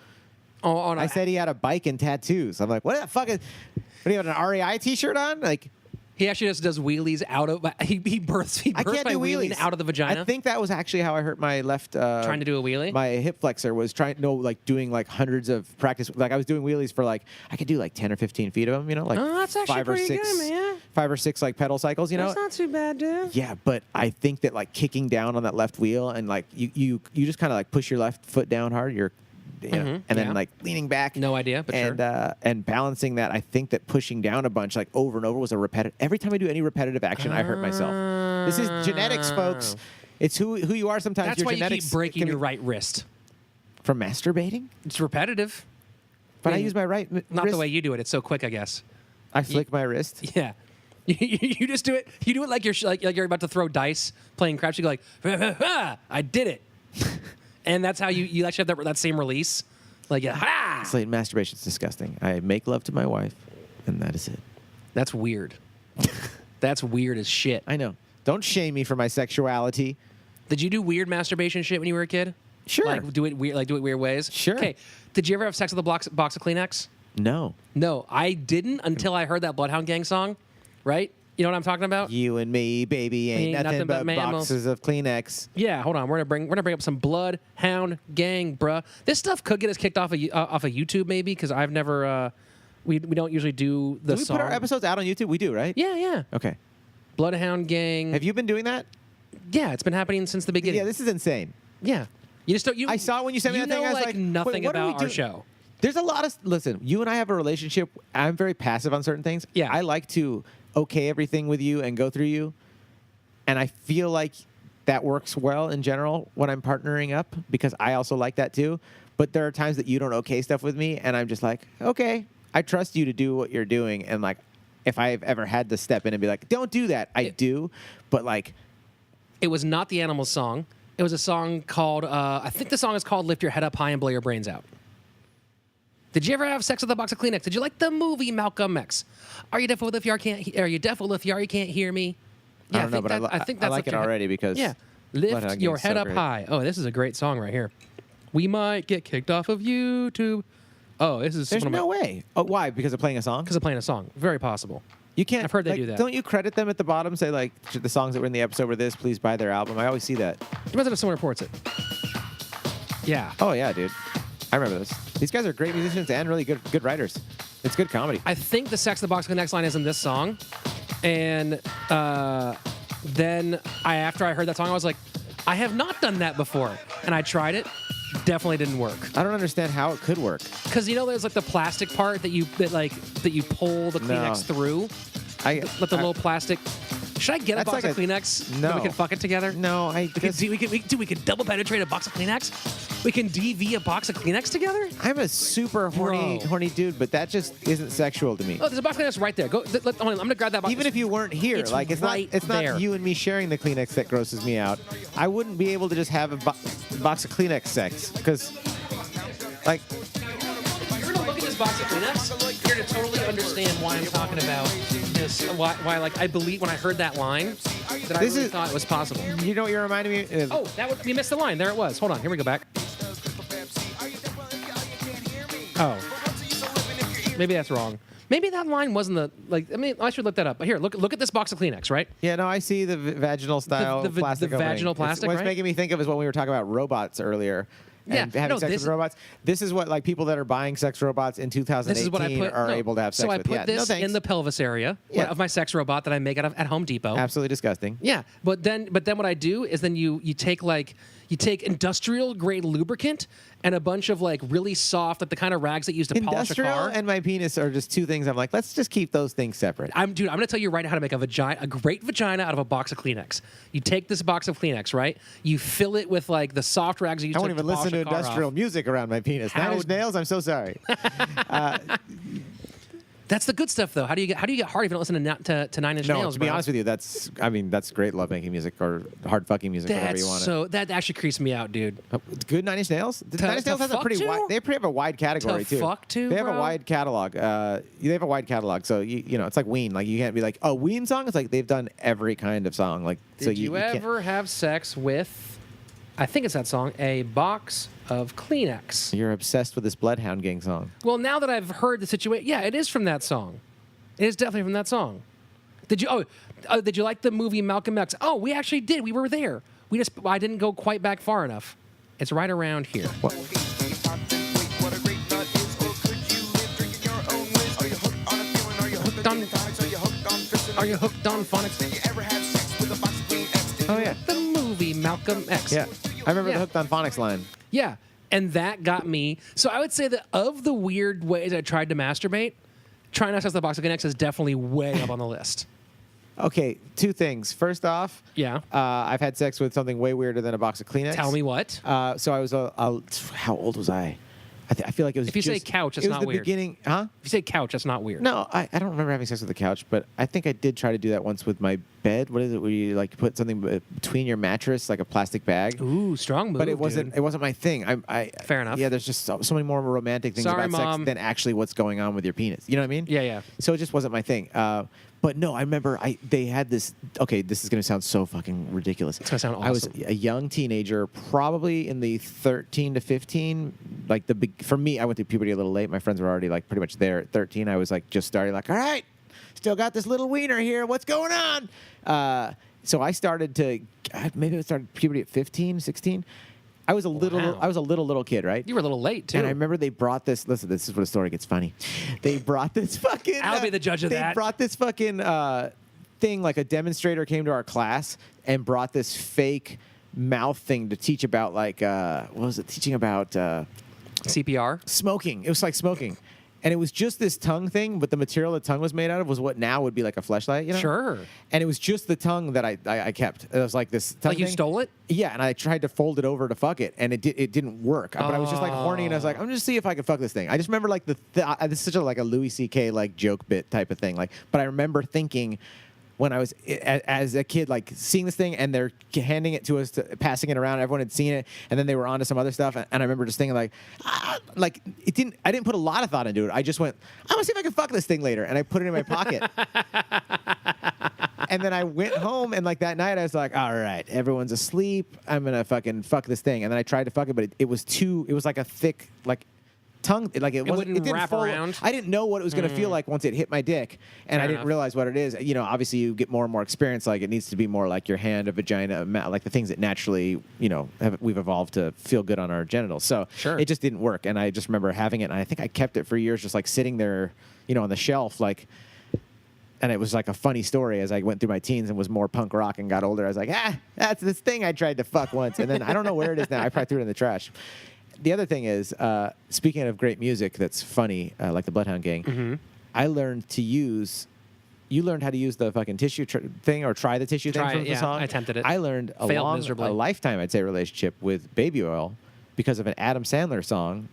[SPEAKER 1] Oh, no.
[SPEAKER 2] I said he had a bike and tattoos. I'm like, what the fuck is... What, do you have an REI T-shirt on? Like...
[SPEAKER 1] He actually just does wheelies out of. He births
[SPEAKER 2] I can't
[SPEAKER 1] by
[SPEAKER 2] do
[SPEAKER 1] wheeling
[SPEAKER 2] wheelies.
[SPEAKER 1] out of the vagina.
[SPEAKER 2] I think that was actually how I hurt my left.
[SPEAKER 1] Trying to do a wheelie?
[SPEAKER 2] My hip flexor was doing like hundreds of practice. Like I was doing wheelies for like I could do like 10 or 15 feet of them. You know, like
[SPEAKER 1] Oh, that's actually
[SPEAKER 2] 5 or
[SPEAKER 1] pretty
[SPEAKER 2] 6,
[SPEAKER 1] good, man.
[SPEAKER 2] 5 or 6 like pedal cycles. You know,
[SPEAKER 1] That's not too bad, dude.
[SPEAKER 2] yeah, but I think that like kicking down on that left wheel and like you just kind of like push your left foot down hard. And then
[SPEAKER 1] yeah.
[SPEAKER 2] like leaning back.
[SPEAKER 1] No idea, but
[SPEAKER 2] and
[SPEAKER 1] sure.
[SPEAKER 2] And balancing that, I think that pushing down a bunch like over and over was a repetitive. Every time I do any repetitive action, I hurt myself. This is genetics, folks. It's who you are. Sometimes
[SPEAKER 1] That's
[SPEAKER 2] your
[SPEAKER 1] why you
[SPEAKER 2] genetics
[SPEAKER 1] keep breaking
[SPEAKER 2] can be-
[SPEAKER 1] your right wrist.
[SPEAKER 2] from masturbating.
[SPEAKER 1] It's repetitive.
[SPEAKER 2] But I
[SPEAKER 1] mean,
[SPEAKER 2] use my right
[SPEAKER 1] Not
[SPEAKER 2] wrist.
[SPEAKER 1] the way you do it. It's so quick, I guess.
[SPEAKER 2] I flick my wrist.
[SPEAKER 1] Yeah. You just do it. You do it like you're about to throw dice playing craps. You go like, I did it, and that's how you actually have that same release. Like, ha!
[SPEAKER 2] Slaton, masturbation's disgusting. I make love to my wife, and that is it.
[SPEAKER 1] That's weird. That's weird as shit.
[SPEAKER 2] I know. Don't shame me for my sexuality.
[SPEAKER 1] Did you do weird masturbation shit when you were a kid?
[SPEAKER 2] Sure.
[SPEAKER 1] Like do it weird ways?
[SPEAKER 2] Sure.
[SPEAKER 1] Okay. Did you ever have sex with a box of Kleenex?
[SPEAKER 2] No.
[SPEAKER 1] No, I didn't until I heard that Bloodhound Gang song. Right? You know what I'm talking about?
[SPEAKER 2] You and me, baby, ain't nothing but
[SPEAKER 1] mammals.
[SPEAKER 2] boxes of Kleenex.
[SPEAKER 1] Yeah, hold on. We're gonna bring up some Bloodhound Gang, bruh. This stuff could get us kicked off of YouTube, maybe, because I've never. We don't usually do the
[SPEAKER 2] Do we
[SPEAKER 1] song.
[SPEAKER 2] put our episodes out on YouTube? We do, right?
[SPEAKER 1] Yeah, yeah.
[SPEAKER 2] Okay.
[SPEAKER 1] Bloodhound Gang.
[SPEAKER 2] Have you been doing that?
[SPEAKER 1] Yeah, it's been happening since the beginning.
[SPEAKER 2] Yeah, this is insane.
[SPEAKER 1] Yeah. You just don't. You.
[SPEAKER 2] I saw it when you sent me
[SPEAKER 1] you
[SPEAKER 2] that thing.
[SPEAKER 1] know,
[SPEAKER 2] I was
[SPEAKER 1] like
[SPEAKER 2] like,
[SPEAKER 1] nothing
[SPEAKER 2] wait, what are we
[SPEAKER 1] about our
[SPEAKER 2] doing?
[SPEAKER 1] show.
[SPEAKER 2] There's a lot of listen. You and I have a relationship. I'm very passive on certain things.
[SPEAKER 1] Yeah.
[SPEAKER 2] I like to okay everything with you and go through you, and I feel like that works well in general when I'm partnering up because I also like that too. But there are times that you don't okay stuff with me, and I'm just like, okay, I trust you to do what you're doing, and like, if I've ever had to step in and be like, don't do that, I do, but like,
[SPEAKER 1] It was not the Animals song. It was a song called. I think the song is called "Lift Your Head Up High and Blow Your Brains Out." Did you ever have sex with a box of Kleenex? Did you like the movie Malcolm X? Are you deaf if you are you deaf if you can't hear me? Yeah,
[SPEAKER 2] I don't know, but
[SPEAKER 1] I think that's
[SPEAKER 2] like
[SPEAKER 1] what
[SPEAKER 2] it
[SPEAKER 1] you're-
[SPEAKER 2] already because
[SPEAKER 1] Yeah,
[SPEAKER 2] Bloodhound
[SPEAKER 1] lift your
[SPEAKER 2] Gang's
[SPEAKER 1] head
[SPEAKER 2] so
[SPEAKER 1] up
[SPEAKER 2] great.
[SPEAKER 1] high. Oh, this is a great song right here. We might get kicked off of YouTube. Oh, this is
[SPEAKER 2] There's no way. Oh, why? Because of playing a song?
[SPEAKER 1] because of playing a song. Very possible.
[SPEAKER 2] You can't.
[SPEAKER 1] I've heard they
[SPEAKER 2] like,
[SPEAKER 1] do that.
[SPEAKER 2] Don't you credit them at the bottom? Say like the songs that were in the episode were this. Please buy their album. I always see that.
[SPEAKER 1] Imagine if someone reports it. Yeah.
[SPEAKER 2] Oh yeah, dude. I remember this. These guys are great musicians and really good writers. It's good comedy.
[SPEAKER 1] I think the Sex in the Box Connects line is in this song. And then after I heard that song, I was like, I have not done that before. And I tried it. Definitely didn't work.
[SPEAKER 2] I don't understand how it could work.
[SPEAKER 1] Because you know there's like the plastic part that you pull the Kleenex through? Let the little plastic... Should I get a
[SPEAKER 2] That's
[SPEAKER 1] box
[SPEAKER 2] like
[SPEAKER 1] of Kleenex? Then
[SPEAKER 2] No.
[SPEAKER 1] we can fuck it together?
[SPEAKER 2] No,
[SPEAKER 1] We could double penetrate a box of Kleenex? We can DV a box of Kleenex together?
[SPEAKER 2] I'm a super horny dude, but that just isn't sexual to me.
[SPEAKER 1] Oh, there's a box of Kleenex right there. Hold on, I'm going to grab that box.
[SPEAKER 2] Even if you weren't here,
[SPEAKER 1] It's
[SPEAKER 2] like it's
[SPEAKER 1] right
[SPEAKER 2] not
[SPEAKER 1] there.
[SPEAKER 2] you and me sharing the Kleenex that grosses me out. I wouldn't be able to just have a box of Kleenex sex because, like,
[SPEAKER 1] You're gonna look at this box of Kleenex, you're gonna totally understand why I'm talking about this. Why like I believe when I heard that line that I
[SPEAKER 2] This
[SPEAKER 1] really
[SPEAKER 2] is-
[SPEAKER 1] thought it was possible.
[SPEAKER 2] you know what you're reminding me of?
[SPEAKER 1] Oh, we missed the line. There it was. Hold on. Here we go back. Oh, maybe that's wrong. Maybe that line wasn't I should look that up. But here, look at this box of Kleenex, right?
[SPEAKER 2] Yeah, no, I see the vaginal style
[SPEAKER 1] the
[SPEAKER 2] plastic.
[SPEAKER 1] vaginal
[SPEAKER 2] opening.
[SPEAKER 1] plastic,
[SPEAKER 2] What's
[SPEAKER 1] right?
[SPEAKER 2] making me think of is when we were talking about robots earlier,
[SPEAKER 1] Yeah,
[SPEAKER 2] and having
[SPEAKER 1] no,
[SPEAKER 2] sex
[SPEAKER 1] this-
[SPEAKER 2] with robots. This is what like people that are buying sex robots in 2018
[SPEAKER 1] This is what I put.
[SPEAKER 2] are able to have sex
[SPEAKER 1] so I
[SPEAKER 2] with.
[SPEAKER 1] put
[SPEAKER 2] Yeah,
[SPEAKER 1] this
[SPEAKER 2] no thanks.
[SPEAKER 1] in the pelvis area
[SPEAKER 2] Yeah.
[SPEAKER 1] of my sex robot that I make at Home Depot.
[SPEAKER 2] Absolutely disgusting.
[SPEAKER 1] Yeah, but then what I do is then you take industrial grade lubricant and a bunch of like really soft, like the kind of rags that you use to polish a
[SPEAKER 2] Industrial
[SPEAKER 1] car.
[SPEAKER 2] and my penis are just two things. I'm like, let's just keep those things separate.
[SPEAKER 1] I'm gonna tell you right now how to make a great vagina out of a box of Kleenex. You take this box of Kleenex, right? You fill it with like the soft rags you use
[SPEAKER 2] I
[SPEAKER 1] to
[SPEAKER 2] won't even
[SPEAKER 1] polish
[SPEAKER 2] listen to
[SPEAKER 1] a car
[SPEAKER 2] industrial
[SPEAKER 1] off.
[SPEAKER 2] music around my penis.
[SPEAKER 1] How-
[SPEAKER 2] 9 Inch Nails. I'm so sorry.
[SPEAKER 1] That's the good stuff, though. How do you get hard if you don't listen to 9 Inch
[SPEAKER 2] No,
[SPEAKER 1] Nails?
[SPEAKER 2] to be
[SPEAKER 1] bro?
[SPEAKER 2] honest with you, that's great love making music or hard fucking music, whatever you want.
[SPEAKER 1] That actually creeps me out, dude.
[SPEAKER 2] Good 9 Inch Nails. 9 Inch
[SPEAKER 1] to
[SPEAKER 2] Nails has a
[SPEAKER 1] fuck
[SPEAKER 2] pretty
[SPEAKER 1] to?
[SPEAKER 2] wide. They have a wide category
[SPEAKER 1] To
[SPEAKER 2] too.
[SPEAKER 1] fuck to,
[SPEAKER 2] They have a
[SPEAKER 1] bro?
[SPEAKER 2] wide catalog. They have a wide catalog. So you know, it's like Ween. Like you can't be like, oh, Ween song. It's like they've done every kind of song. Like
[SPEAKER 1] Did
[SPEAKER 2] so
[SPEAKER 1] you
[SPEAKER 2] can't-
[SPEAKER 1] ever have sex with? I think it's that song. A box of Kleenex.
[SPEAKER 2] You're obsessed with this Bloodhound Gang song.
[SPEAKER 1] Well, now that I've heard the situation, yeah, it is from that song. It is definitely from that song. Did you like the movie Malcolm X? Oh, we actually did. We were there. I didn't go quite back far enough. It's right around here. Are you hooked on phonics?
[SPEAKER 2] Oh yeah,
[SPEAKER 1] The movie Malcolm X.
[SPEAKER 2] yeah. I remember
[SPEAKER 1] Yeah.
[SPEAKER 2] the Hooked on Phonics line.
[SPEAKER 1] Yeah. And that got me. So I would say that of the weird ways I tried to masturbate, trying to access the box of Kleenex is definitely way up on the list.
[SPEAKER 2] Okay, two things. First off,
[SPEAKER 1] Yeah.
[SPEAKER 2] I've had sex with something way weirder than a box of Kleenex.
[SPEAKER 1] Tell me what.
[SPEAKER 2] So I was how old was I? I feel like it was.
[SPEAKER 1] If you say
[SPEAKER 2] just-
[SPEAKER 1] couch, it's
[SPEAKER 2] it was
[SPEAKER 1] not
[SPEAKER 2] the
[SPEAKER 1] weird.
[SPEAKER 2] beginning, huh?
[SPEAKER 1] If you say couch, that's not weird.
[SPEAKER 2] No, I don't remember having sex with the couch, but I think I did try to do that once with my bed. What is it? Where you like put something between your mattress, like a plastic bag?
[SPEAKER 1] Ooh, strong move.
[SPEAKER 2] But it wasn't.
[SPEAKER 1] dude.
[SPEAKER 2] It wasn't my thing.
[SPEAKER 1] Fair enough.
[SPEAKER 2] Yeah, there's just so many more romantic things
[SPEAKER 1] Sorry,
[SPEAKER 2] about
[SPEAKER 1] Mom.
[SPEAKER 2] sex than actually what's going on with your penis. You know what I mean?
[SPEAKER 1] Yeah, yeah.
[SPEAKER 2] So it just wasn't my thing. But no, I remember they had this. Okay, this is gonna sound so fucking ridiculous.
[SPEAKER 1] It's gonna sound
[SPEAKER 2] I was
[SPEAKER 1] awesome.
[SPEAKER 2] a young teenager, probably in the 13 to 15. Like for me, I went through puberty a little late. My friends were already like pretty much there at 13. I was like just starting. Like, all right, still got this little wiener here. What's going on? So I started to maybe I started puberty at 15, 16. I was a little kid, right?
[SPEAKER 1] You were a little late too.
[SPEAKER 2] And I remember they brought this. Listen, this is where the story gets funny. They brought this fucking.
[SPEAKER 1] I'll be the judge of
[SPEAKER 2] they
[SPEAKER 1] that.
[SPEAKER 2] They brought this fucking thing. Like a demonstrator came to our class and brought this fake mouth thing to teach about like what was it? Teaching about
[SPEAKER 1] CPR.
[SPEAKER 2] smoking. It was like smoking. And it was just this tongue thing, but the material the tongue was made out of was what now would be like a fleshlight, you know?
[SPEAKER 1] Sure.
[SPEAKER 2] And it was just the tongue that I kept. It was like this tongue
[SPEAKER 1] Like you
[SPEAKER 2] thing.
[SPEAKER 1] stole it?
[SPEAKER 2] Yeah, and I tried to fold it over to fuck it, and it didn't work. But I was just like horny, and I was like, I'm just see if I can fuck this thing. I just remember like this is such a like a Louis C.K. like joke bit type of thing. Like, but I remember thinking when I was as a kid, like seeing this thing, and they're handing it to us, passing it around. Everyone had seen it, and then they were on to some other stuff. And I remember just thinking like it didn't. I didn't put a lot of thought into it. I just went, I'm gonna see if I can fuck this thing later, and I put it in my pocket. And then I went home, and like that night, I was like, all right, everyone's asleep. I'm gonna fucking fuck this thing. And then I tried to fuck it, but it was like a thick like tongue, like it wasn't.
[SPEAKER 1] wouldn't
[SPEAKER 2] It didn't
[SPEAKER 1] wrap
[SPEAKER 2] follow-
[SPEAKER 1] around?
[SPEAKER 2] I didn't know what it was gonna feel like once it hit my dick, and
[SPEAKER 1] Fair
[SPEAKER 2] I didn't
[SPEAKER 1] enough.
[SPEAKER 2] realize what it is. You know, obviously you get more and more experience. Like it needs to be more like your hand, a vagina, like the things that naturally, you know, we've evolved to feel good on our genitals. So
[SPEAKER 1] Sure.
[SPEAKER 2] it just didn't work, and I just remember having it, and I think I kept it for years, just like sitting there, you know, on the shelf, like. And it was like a funny story as I went through my teens and was more punk rock and got older. I was like, that's this thing I tried to fuck once. And then I don't know where it is now. I probably threw it in the trash. The other thing is, speaking of great music that's funny, like the Bloodhound Gang, I learned to use. You learned how to use the fucking tissue thing or try the tissue
[SPEAKER 1] Try
[SPEAKER 2] thing
[SPEAKER 1] it,
[SPEAKER 2] from the
[SPEAKER 1] yeah.
[SPEAKER 2] song.
[SPEAKER 1] I attempted it.
[SPEAKER 2] I learned
[SPEAKER 1] Failed miserably.
[SPEAKER 2] a lifetime, I'd say, relationship with baby oil because of an Adam Sandler song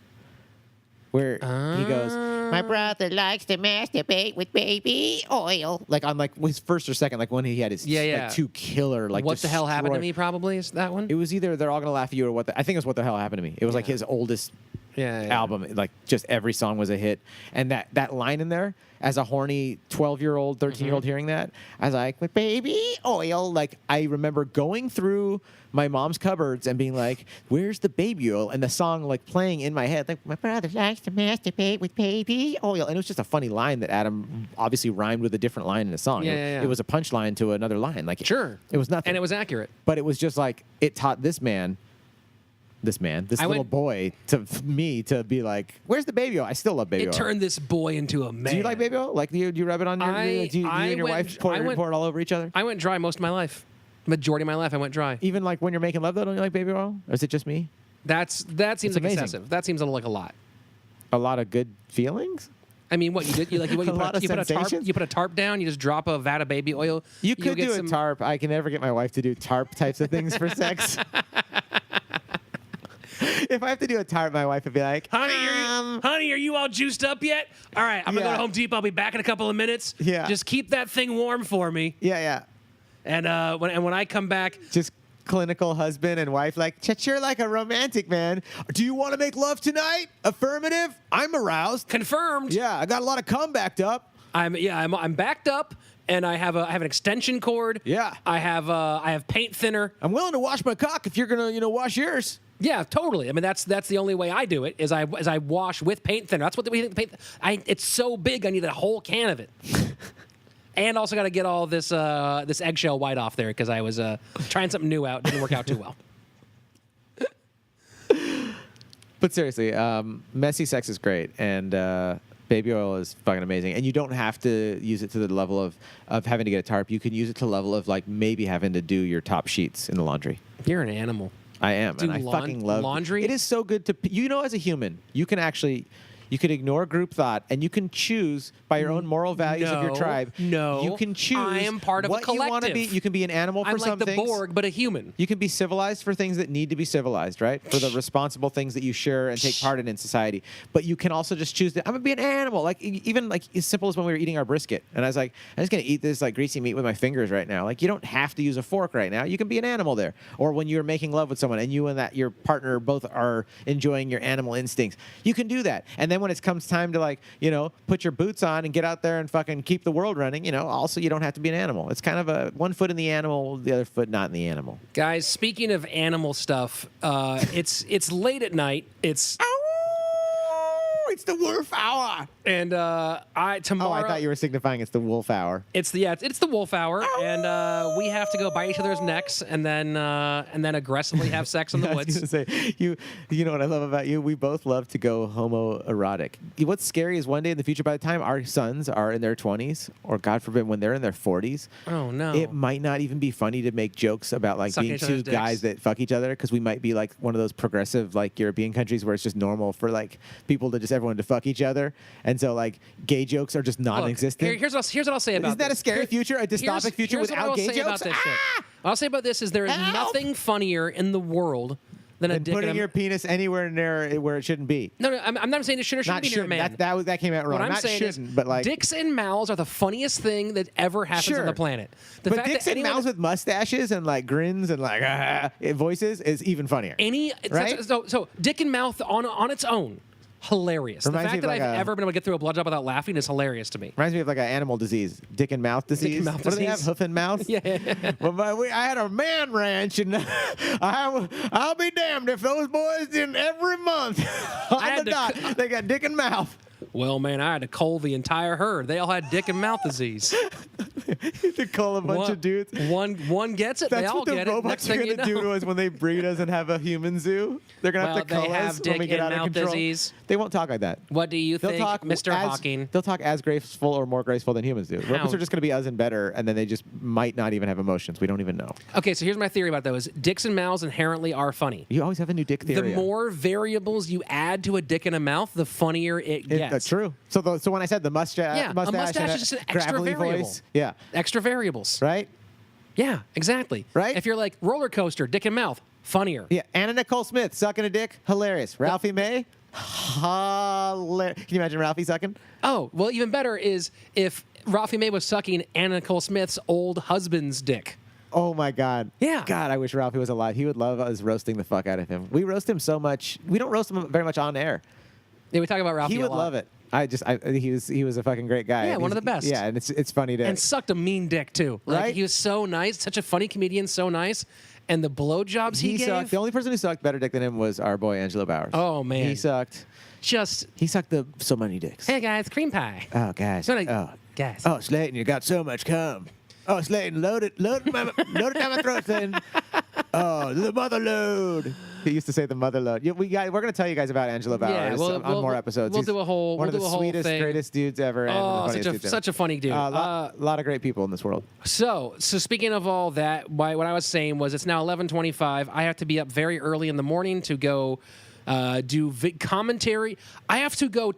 [SPEAKER 2] where he goes, my brother likes to masturbate with baby oil. Like on like his first or second, like when he had his
[SPEAKER 1] Yeah.
[SPEAKER 2] like two killer like
[SPEAKER 1] What the hell happened to
[SPEAKER 2] destroy-
[SPEAKER 1] me? Probably is that one.
[SPEAKER 2] It was either They're All Gonna Laugh at You or I think it was What the Hell Happened to Me. It was like his oldest
[SPEAKER 1] yeah.
[SPEAKER 2] album. Like just every song was a hit. And that line in there, as a horny 12-year-old, 13-year-old hearing that, I was like, with baby oil. Like I remember going through my mom's cupboards and being like, where's the baby oil? And the song like playing in my head, like, my brother likes to masturbate with baby oil. And it was just a funny line that Adam obviously rhymed with a different line in the song.
[SPEAKER 1] Yeah.
[SPEAKER 2] It was a punchline to another line. Like
[SPEAKER 1] Sure.
[SPEAKER 2] it was nothing.
[SPEAKER 1] And it was accurate.
[SPEAKER 2] But it was just like, it taught this man this
[SPEAKER 1] I
[SPEAKER 2] little
[SPEAKER 1] went-
[SPEAKER 2] boy to me to be like, where's the baby oil? I still love baby
[SPEAKER 1] It
[SPEAKER 2] oil.
[SPEAKER 1] turned this boy into a man.
[SPEAKER 2] Do you like baby oil? Like, do you rub it on your? Do you and your wife pour it all over each other?
[SPEAKER 1] I went dry most of my life. Majority of my life, I went dry.
[SPEAKER 2] Even like when you're making love, though, don't you like baby oil? Or is it just me?
[SPEAKER 1] That seems like
[SPEAKER 2] amazing.
[SPEAKER 1] excessive. That seems like a lot.
[SPEAKER 2] A lot of good feelings.
[SPEAKER 1] I mean, what you did? You
[SPEAKER 2] A lot of sensations?
[SPEAKER 1] You put a tarp down. You just drop a vat of baby oil.
[SPEAKER 2] You could
[SPEAKER 1] get
[SPEAKER 2] do
[SPEAKER 1] some-
[SPEAKER 2] a tarp. I can never get my wife to do tarp types of things for sex. If I have to do a tarp, my wife would be like,
[SPEAKER 1] Honey, are you all juiced up yet? All right, I'm gonna go
[SPEAKER 2] Yeah.
[SPEAKER 1] to Home Depot. I'll be back in a couple of minutes.
[SPEAKER 2] Yeah.
[SPEAKER 1] Just keep that thing warm for me.
[SPEAKER 2] yeah.
[SPEAKER 1] And when I come back,
[SPEAKER 2] Just clinical husband and wife, like, you're like a romantic man. Do you want to make love tonight? Affirmative. I'm aroused.
[SPEAKER 1] confirmed.
[SPEAKER 2] Yeah, I got a lot of cum backed up.
[SPEAKER 1] I'm backed up, and I have an extension cord.
[SPEAKER 2] Yeah.
[SPEAKER 1] I have paint thinner.
[SPEAKER 2] I'm willing to wash my cock if you're gonna, wash yours.
[SPEAKER 1] Yeah, totally. I mean, that's the only way I do it is I wash with paint thinner. That's what we think. It's so big, I need a whole can of it. And also got to get all this eggshell white off there because I was trying something new out. Didn't work out too well.
[SPEAKER 2] But seriously, messy sex is great, and baby oil is fucking amazing. And you don't have to use it to the level of having to get a tarp. You can use it to the level of like maybe having to do your top sheets in the laundry.
[SPEAKER 1] You're an animal.
[SPEAKER 2] I am,
[SPEAKER 1] Do
[SPEAKER 2] and I fucking love
[SPEAKER 1] laundry?
[SPEAKER 2] It is so good to as a human, you can ignore group thought, and you can choose by your own moral values of your tribe.
[SPEAKER 1] No,
[SPEAKER 2] you can choose.
[SPEAKER 1] I am part of a
[SPEAKER 2] what you want to be.
[SPEAKER 1] collective.
[SPEAKER 2] You can be an animal for
[SPEAKER 1] I'm
[SPEAKER 2] some
[SPEAKER 1] like the
[SPEAKER 2] things.
[SPEAKER 1] Borg, but a human.
[SPEAKER 2] You can be civilized for things that need to be civilized, right? For the responsible things that you share and take part in society. But you can also just choose to, I'm going to be an animal. Like, even like as simple as when we were eating our brisket. And I was like, I'm just going to eat this like greasy meat with my fingers right now. Like, you don't have to use a fork right now. You can be an animal there. Or when you're making love with someone and you and your partner both are enjoying your animal instincts, you can do that. And then when it comes time to like, put your boots on and get out there and fucking keep the world running, also you don't have to be an animal. It's kind of a one foot in the animal, the other foot not in the animal.
[SPEAKER 1] Guys, speaking of animal stuff, it's late at night. It's
[SPEAKER 2] the wolf hour.
[SPEAKER 1] and
[SPEAKER 2] Oh, I
[SPEAKER 1] tomorrow.
[SPEAKER 2] thought you were signifying it's the wolf hour.
[SPEAKER 1] It's the wolf hour, and we have to go bite each other's necks and then aggressively have sex in the
[SPEAKER 2] I was
[SPEAKER 1] woods.
[SPEAKER 2] gonna say, you know what I love about you? We both love to go homoerotic. What's scary is one day in the future, by the time our sons are in their 20s, or God forbid, when they're in their 40s,
[SPEAKER 1] Oh no!
[SPEAKER 2] it might not even be funny to make jokes about like
[SPEAKER 1] Sucking
[SPEAKER 2] being
[SPEAKER 1] each
[SPEAKER 2] two
[SPEAKER 1] other's dicks.
[SPEAKER 2] guys that fuck each other, because we might be like one of those progressive like European countries where it's just normal for like people to just everyone to fuck each other, and so like gay jokes are just
[SPEAKER 1] Look,
[SPEAKER 2] non-existent.
[SPEAKER 1] here's what I'll say about
[SPEAKER 2] Isn't that
[SPEAKER 1] this.
[SPEAKER 2] a scary future, a dystopic future
[SPEAKER 1] here's
[SPEAKER 2] without
[SPEAKER 1] what
[SPEAKER 2] gay
[SPEAKER 1] I'll say
[SPEAKER 2] jokes?
[SPEAKER 1] About this shit. What I'll say about this is there is
[SPEAKER 2] Help!
[SPEAKER 1] nothing funnier in the world than a
[SPEAKER 2] And
[SPEAKER 1] dick
[SPEAKER 2] putting
[SPEAKER 1] in a
[SPEAKER 2] your penis anywhere near where it shouldn't be.
[SPEAKER 1] No, I'm not saying it should or shouldn't
[SPEAKER 2] Not
[SPEAKER 1] be near a
[SPEAKER 2] shouldn't.
[SPEAKER 1] man.
[SPEAKER 2] That came out wrong.
[SPEAKER 1] What I'm
[SPEAKER 2] Not
[SPEAKER 1] saying
[SPEAKER 2] shouldn't,
[SPEAKER 1] is,
[SPEAKER 2] but like
[SPEAKER 1] dicks and mouths are the funniest thing that ever happens
[SPEAKER 2] Sure.
[SPEAKER 1] on the planet. The
[SPEAKER 2] but
[SPEAKER 1] fact
[SPEAKER 2] dicks
[SPEAKER 1] that
[SPEAKER 2] and
[SPEAKER 1] anyone-
[SPEAKER 2] mouths with mustaches and like grins and like voices is even funnier. Right?
[SPEAKER 1] So dick and mouth on its own, hilarious.
[SPEAKER 2] Reminds
[SPEAKER 1] the
[SPEAKER 2] me
[SPEAKER 1] fact
[SPEAKER 2] of
[SPEAKER 1] that
[SPEAKER 2] like
[SPEAKER 1] I've
[SPEAKER 2] a-
[SPEAKER 1] ever been able to get through a blowjob without laughing is hilarious to me.
[SPEAKER 2] Reminds me of like an animal disease, dick and mouth disease.
[SPEAKER 1] and mouth
[SPEAKER 2] what do they have?
[SPEAKER 1] disease.
[SPEAKER 2] Hoof and mouth.
[SPEAKER 1] Yeah.
[SPEAKER 2] Well, I had a man ranch, and I'll be damned if those boys didn't every month on
[SPEAKER 1] had
[SPEAKER 2] the
[SPEAKER 1] to
[SPEAKER 2] dot. They got dick and mouth.
[SPEAKER 1] Well, man, I had to cull the entire herd. They all had dick and mouth disease.
[SPEAKER 2] To call a bunch of dudes.
[SPEAKER 1] One gets it.
[SPEAKER 2] That's
[SPEAKER 1] they all
[SPEAKER 2] what the
[SPEAKER 1] get it.
[SPEAKER 2] robots
[SPEAKER 1] Next
[SPEAKER 2] are
[SPEAKER 1] thing
[SPEAKER 2] going to
[SPEAKER 1] you know.
[SPEAKER 2] do to us when they breed us and have a human zoo. They're going to have to
[SPEAKER 1] Well,
[SPEAKER 2] cull
[SPEAKER 1] they
[SPEAKER 2] us
[SPEAKER 1] have
[SPEAKER 2] when we
[SPEAKER 1] dick
[SPEAKER 2] get
[SPEAKER 1] and
[SPEAKER 2] out of
[SPEAKER 1] mouth
[SPEAKER 2] control.
[SPEAKER 1] disease.
[SPEAKER 2] They won't talk like that.
[SPEAKER 1] What do you
[SPEAKER 2] They'll
[SPEAKER 1] think,
[SPEAKER 2] talk
[SPEAKER 1] Mr. Hawking?
[SPEAKER 2] They'll talk as graceful or more graceful than humans do. Robots are just going to be us and better, and then they just might not even have emotions. We don't even know.
[SPEAKER 1] Okay, so here's my theory about those. Dicks and mouths inherently are funny.
[SPEAKER 2] You always have a new dick theory.
[SPEAKER 1] The more variables you add to a dick and a mouth, the funnier it gets.
[SPEAKER 2] That's true. So when I said the mustache,
[SPEAKER 1] Yeah, a mustache
[SPEAKER 2] and
[SPEAKER 1] is just an extra
[SPEAKER 2] gravelly
[SPEAKER 1] variable.
[SPEAKER 2] voice, yeah,
[SPEAKER 1] Extra variables.
[SPEAKER 2] right.
[SPEAKER 1] Yeah, exactly.
[SPEAKER 2] Right?
[SPEAKER 1] If you're like roller coaster, dick and mouth, funnier.
[SPEAKER 2] Yeah, Anna Nicole Smith sucking a dick, hilarious. Ralphie May, hilarious. Can you imagine Ralphie sucking?
[SPEAKER 1] Oh, well, even better is if Ralphie May was sucking Anna Nicole Smith's old husband's dick.
[SPEAKER 2] Oh my God.
[SPEAKER 1] Yeah.
[SPEAKER 2] God, I wish Ralphie was alive. He would love us roasting the fuck out of him. We roast him so much. We don't roast him very much on air.
[SPEAKER 1] Yeah, we talk about Ralphie
[SPEAKER 2] He
[SPEAKER 1] a
[SPEAKER 2] would
[SPEAKER 1] lot.
[SPEAKER 2] love it. He was a fucking great guy.
[SPEAKER 1] Yeah,
[SPEAKER 2] And
[SPEAKER 1] one of
[SPEAKER 2] he's-
[SPEAKER 1] the best.
[SPEAKER 2] Yeah, and it's funny to
[SPEAKER 1] And sucked a mean dick, too. Like,
[SPEAKER 2] Right?
[SPEAKER 1] he was so nice, such a funny comedian, so nice. And the blowjobs he gave,
[SPEAKER 2] sucked. The only person who sucked better dick than him was our boy Angelo Bowers.
[SPEAKER 1] Oh, man.
[SPEAKER 2] He sucked.
[SPEAKER 1] just,
[SPEAKER 2] He sucked so many dicks.
[SPEAKER 1] hey, guys, cream pie.
[SPEAKER 2] Oh, guys.
[SPEAKER 1] So, like,
[SPEAKER 2] Oh.
[SPEAKER 1] guys.
[SPEAKER 2] Oh, Slaton, you got so much cum. Oh, Slaton, load it down my throat, Slaton. Oh, the mother load. He used to say the mother load. We're going to tell you guys about Angelo Bowers on more episodes.
[SPEAKER 1] We'll
[SPEAKER 2] He's
[SPEAKER 1] do a whole
[SPEAKER 2] one of the
[SPEAKER 1] whole
[SPEAKER 2] sweetest,
[SPEAKER 1] thing.
[SPEAKER 2] greatest dudes ever. And
[SPEAKER 1] Oh,
[SPEAKER 2] the funniest dudes ever.
[SPEAKER 1] such a funny dude.
[SPEAKER 2] A lot of great people in this world.
[SPEAKER 1] So speaking of all that, what I was saying was it's now 11:25. I have to be up very early in the morning to go do commentary. I have to go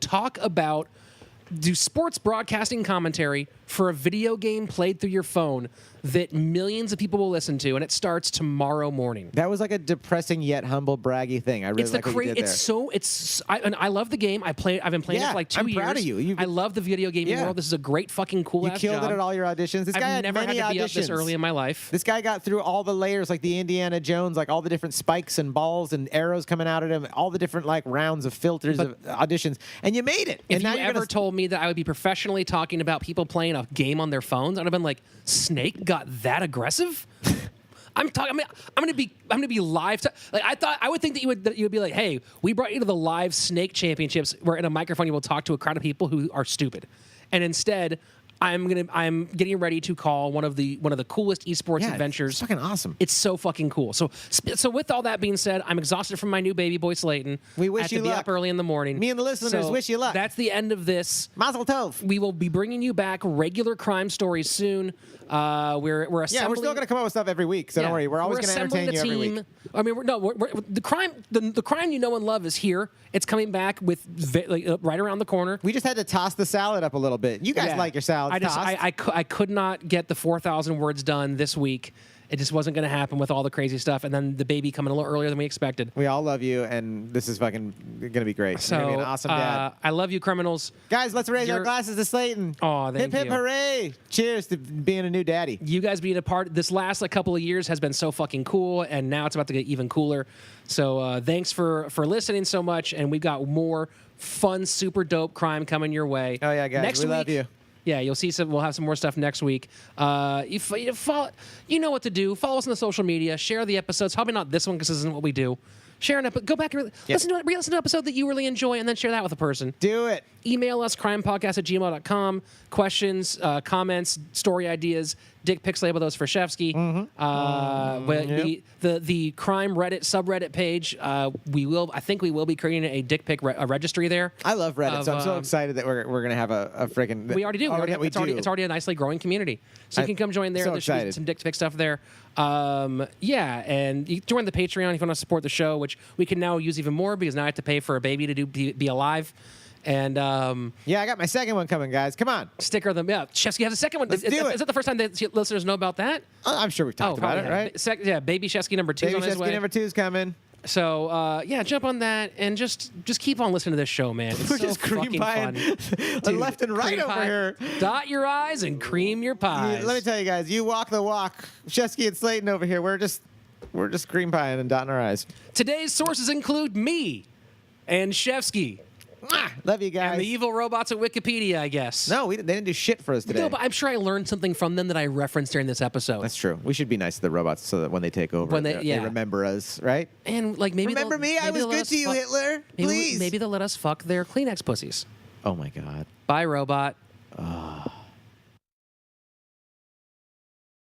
[SPEAKER 1] do sports broadcasting commentary for a video game played through your phone that millions of people will listen to, and it starts tomorrow morning.
[SPEAKER 2] That was like a depressing yet humble braggy thing. I really like what you did there.
[SPEAKER 1] I love the game. I've been playing it for like 2 years.
[SPEAKER 2] I'm proud of you.
[SPEAKER 1] I love the video gaming
[SPEAKER 2] Yeah.
[SPEAKER 1] world. This is a great fucking cool
[SPEAKER 2] You
[SPEAKER 1] ass
[SPEAKER 2] killed
[SPEAKER 1] job.
[SPEAKER 2] it at all your auditions. This guy
[SPEAKER 1] I've
[SPEAKER 2] had
[SPEAKER 1] never
[SPEAKER 2] many
[SPEAKER 1] had to be up this
[SPEAKER 2] auditions.
[SPEAKER 1] early in my life.
[SPEAKER 2] This guy got through all the layers, like the Indiana Jones, like all the different spikes and balls and arrows coming out at him, all the different like rounds of filters of auditions, and you made it.
[SPEAKER 1] If
[SPEAKER 2] and now
[SPEAKER 1] you
[SPEAKER 2] you're
[SPEAKER 1] ever
[SPEAKER 2] gonna...
[SPEAKER 1] told me that I would be professionally talking about people playing a game on their phones, I'd have been like, Snake got that aggressive? I'm gonna be live. I would think that you would be like, hey, we brought you to the live Snake Championships, where in a microphone you will talk to a crowd of people who are stupid, and instead I'm getting ready to call one of the coolest esports adventures.
[SPEAKER 2] It's fucking awesome.
[SPEAKER 1] It's so fucking cool. So with all that being said, I'm exhausted from my new baby boy Slaton.
[SPEAKER 2] We wish
[SPEAKER 1] I have
[SPEAKER 2] you
[SPEAKER 1] to be
[SPEAKER 2] luck.
[SPEAKER 1] up early in the morning.
[SPEAKER 2] Me and the listeners wish you luck.
[SPEAKER 1] That's the end of this.
[SPEAKER 2] Mazel tov.
[SPEAKER 1] We will be bringing you back regular crime stories soon. We're assembling.
[SPEAKER 2] Yeah, we're still going to come up with stuff every week, so don't worry. We're always going to entertain you every week.
[SPEAKER 1] I mean, the crime you know and love is here. It's coming back with right around the corner.
[SPEAKER 2] We just had to toss the salad up a little bit. You guys like your salads tossed.
[SPEAKER 1] I could not get the 4,000 words done this week. It just wasn't going to happen with all the crazy stuff, and then the baby coming a little earlier than we expected.
[SPEAKER 2] We all love you, and this is fucking going to be great.
[SPEAKER 1] So,
[SPEAKER 2] You're going to be an awesome dad.
[SPEAKER 1] I love you, criminals.
[SPEAKER 2] Guys, let's raise our glasses to Slaton.
[SPEAKER 1] Oh, thank
[SPEAKER 2] hip, hip,
[SPEAKER 1] you.
[SPEAKER 2] hooray. Cheers to being a new daddy.
[SPEAKER 1] You guys being a part, this last couple of years has been so fucking cool, and now it's about to get even cooler. So thanks for listening so much, and we've got more fun, super dope crime coming your way.
[SPEAKER 2] Oh, yeah, guys.
[SPEAKER 1] Next
[SPEAKER 2] we
[SPEAKER 1] week,
[SPEAKER 2] love you.
[SPEAKER 1] Yeah, you'll see some. We'll have some more stuff next week. You follow. You know what to do. Follow us on the social media. Share the episodes. Probably not this one because this isn't what we do. Share an episode. Go back and listen to an episode that you really enjoy, and then share that with a person.
[SPEAKER 2] Do it.
[SPEAKER 1] Email us crimepodcast@gmail.com. Questions, comments, story ideas, dick pics. Label those for Shefsky. The crime Reddit subreddit page. I think we will be creating a dick pic registry there.
[SPEAKER 2] I love Reddit, so I'm so excited that we're going to have a freaking.
[SPEAKER 1] We already do. It's already a nicely growing community. So you can come join there.
[SPEAKER 2] So
[SPEAKER 1] There should be
[SPEAKER 2] excited.
[SPEAKER 1] some dick pic stuff there. And you join the Patreon if you want to support the show, which we can now use even more because now I have to pay for a baby to be alive. And
[SPEAKER 2] yeah, I got my second one coming, guys. Come on.
[SPEAKER 1] sticker them. Yeah, Shefsky has a second one.
[SPEAKER 2] Let's do it.
[SPEAKER 1] Is it the first time that listeners know about that?
[SPEAKER 2] I'm sure we've talked about it,
[SPEAKER 1] probably.
[SPEAKER 2] right?
[SPEAKER 1] Yeah, baby Shefsky number 2
[SPEAKER 2] Baby
[SPEAKER 1] on his way.
[SPEAKER 2] Shefsky number 2's coming.
[SPEAKER 1] So jump on that and just keep on listening to this show, man. It's
[SPEAKER 2] We're
[SPEAKER 1] so
[SPEAKER 2] just cream
[SPEAKER 1] fucking
[SPEAKER 2] pieing
[SPEAKER 1] fun.
[SPEAKER 2] the left and right
[SPEAKER 1] cream
[SPEAKER 2] over
[SPEAKER 1] pie.
[SPEAKER 2] here.
[SPEAKER 1] Dot your I's and cream your pies.
[SPEAKER 2] Let me tell you guys, you walk the walk. Shefsky and Slaton over here, we're just cream pieing and dotting our I's.
[SPEAKER 1] Today's sources include me and Shefsky.
[SPEAKER 2] Mwah! Love you guys.
[SPEAKER 1] And the evil robots at Wikipedia, I guess.
[SPEAKER 2] No, they didn't do shit for us today.
[SPEAKER 1] No, but I'm sure I learned something from them that I referenced during this episode.
[SPEAKER 2] That's true. We should be nice to the robots so that when they take over,
[SPEAKER 1] When
[SPEAKER 2] they
[SPEAKER 1] they- yeah.
[SPEAKER 2] remember us, right?
[SPEAKER 1] And like maybe
[SPEAKER 2] Remember me? I was good to you, Hitler. Please.
[SPEAKER 1] Maybe they'll let us fuck their Kleenex pussies.
[SPEAKER 2] Oh my God.
[SPEAKER 1] Bye, robot.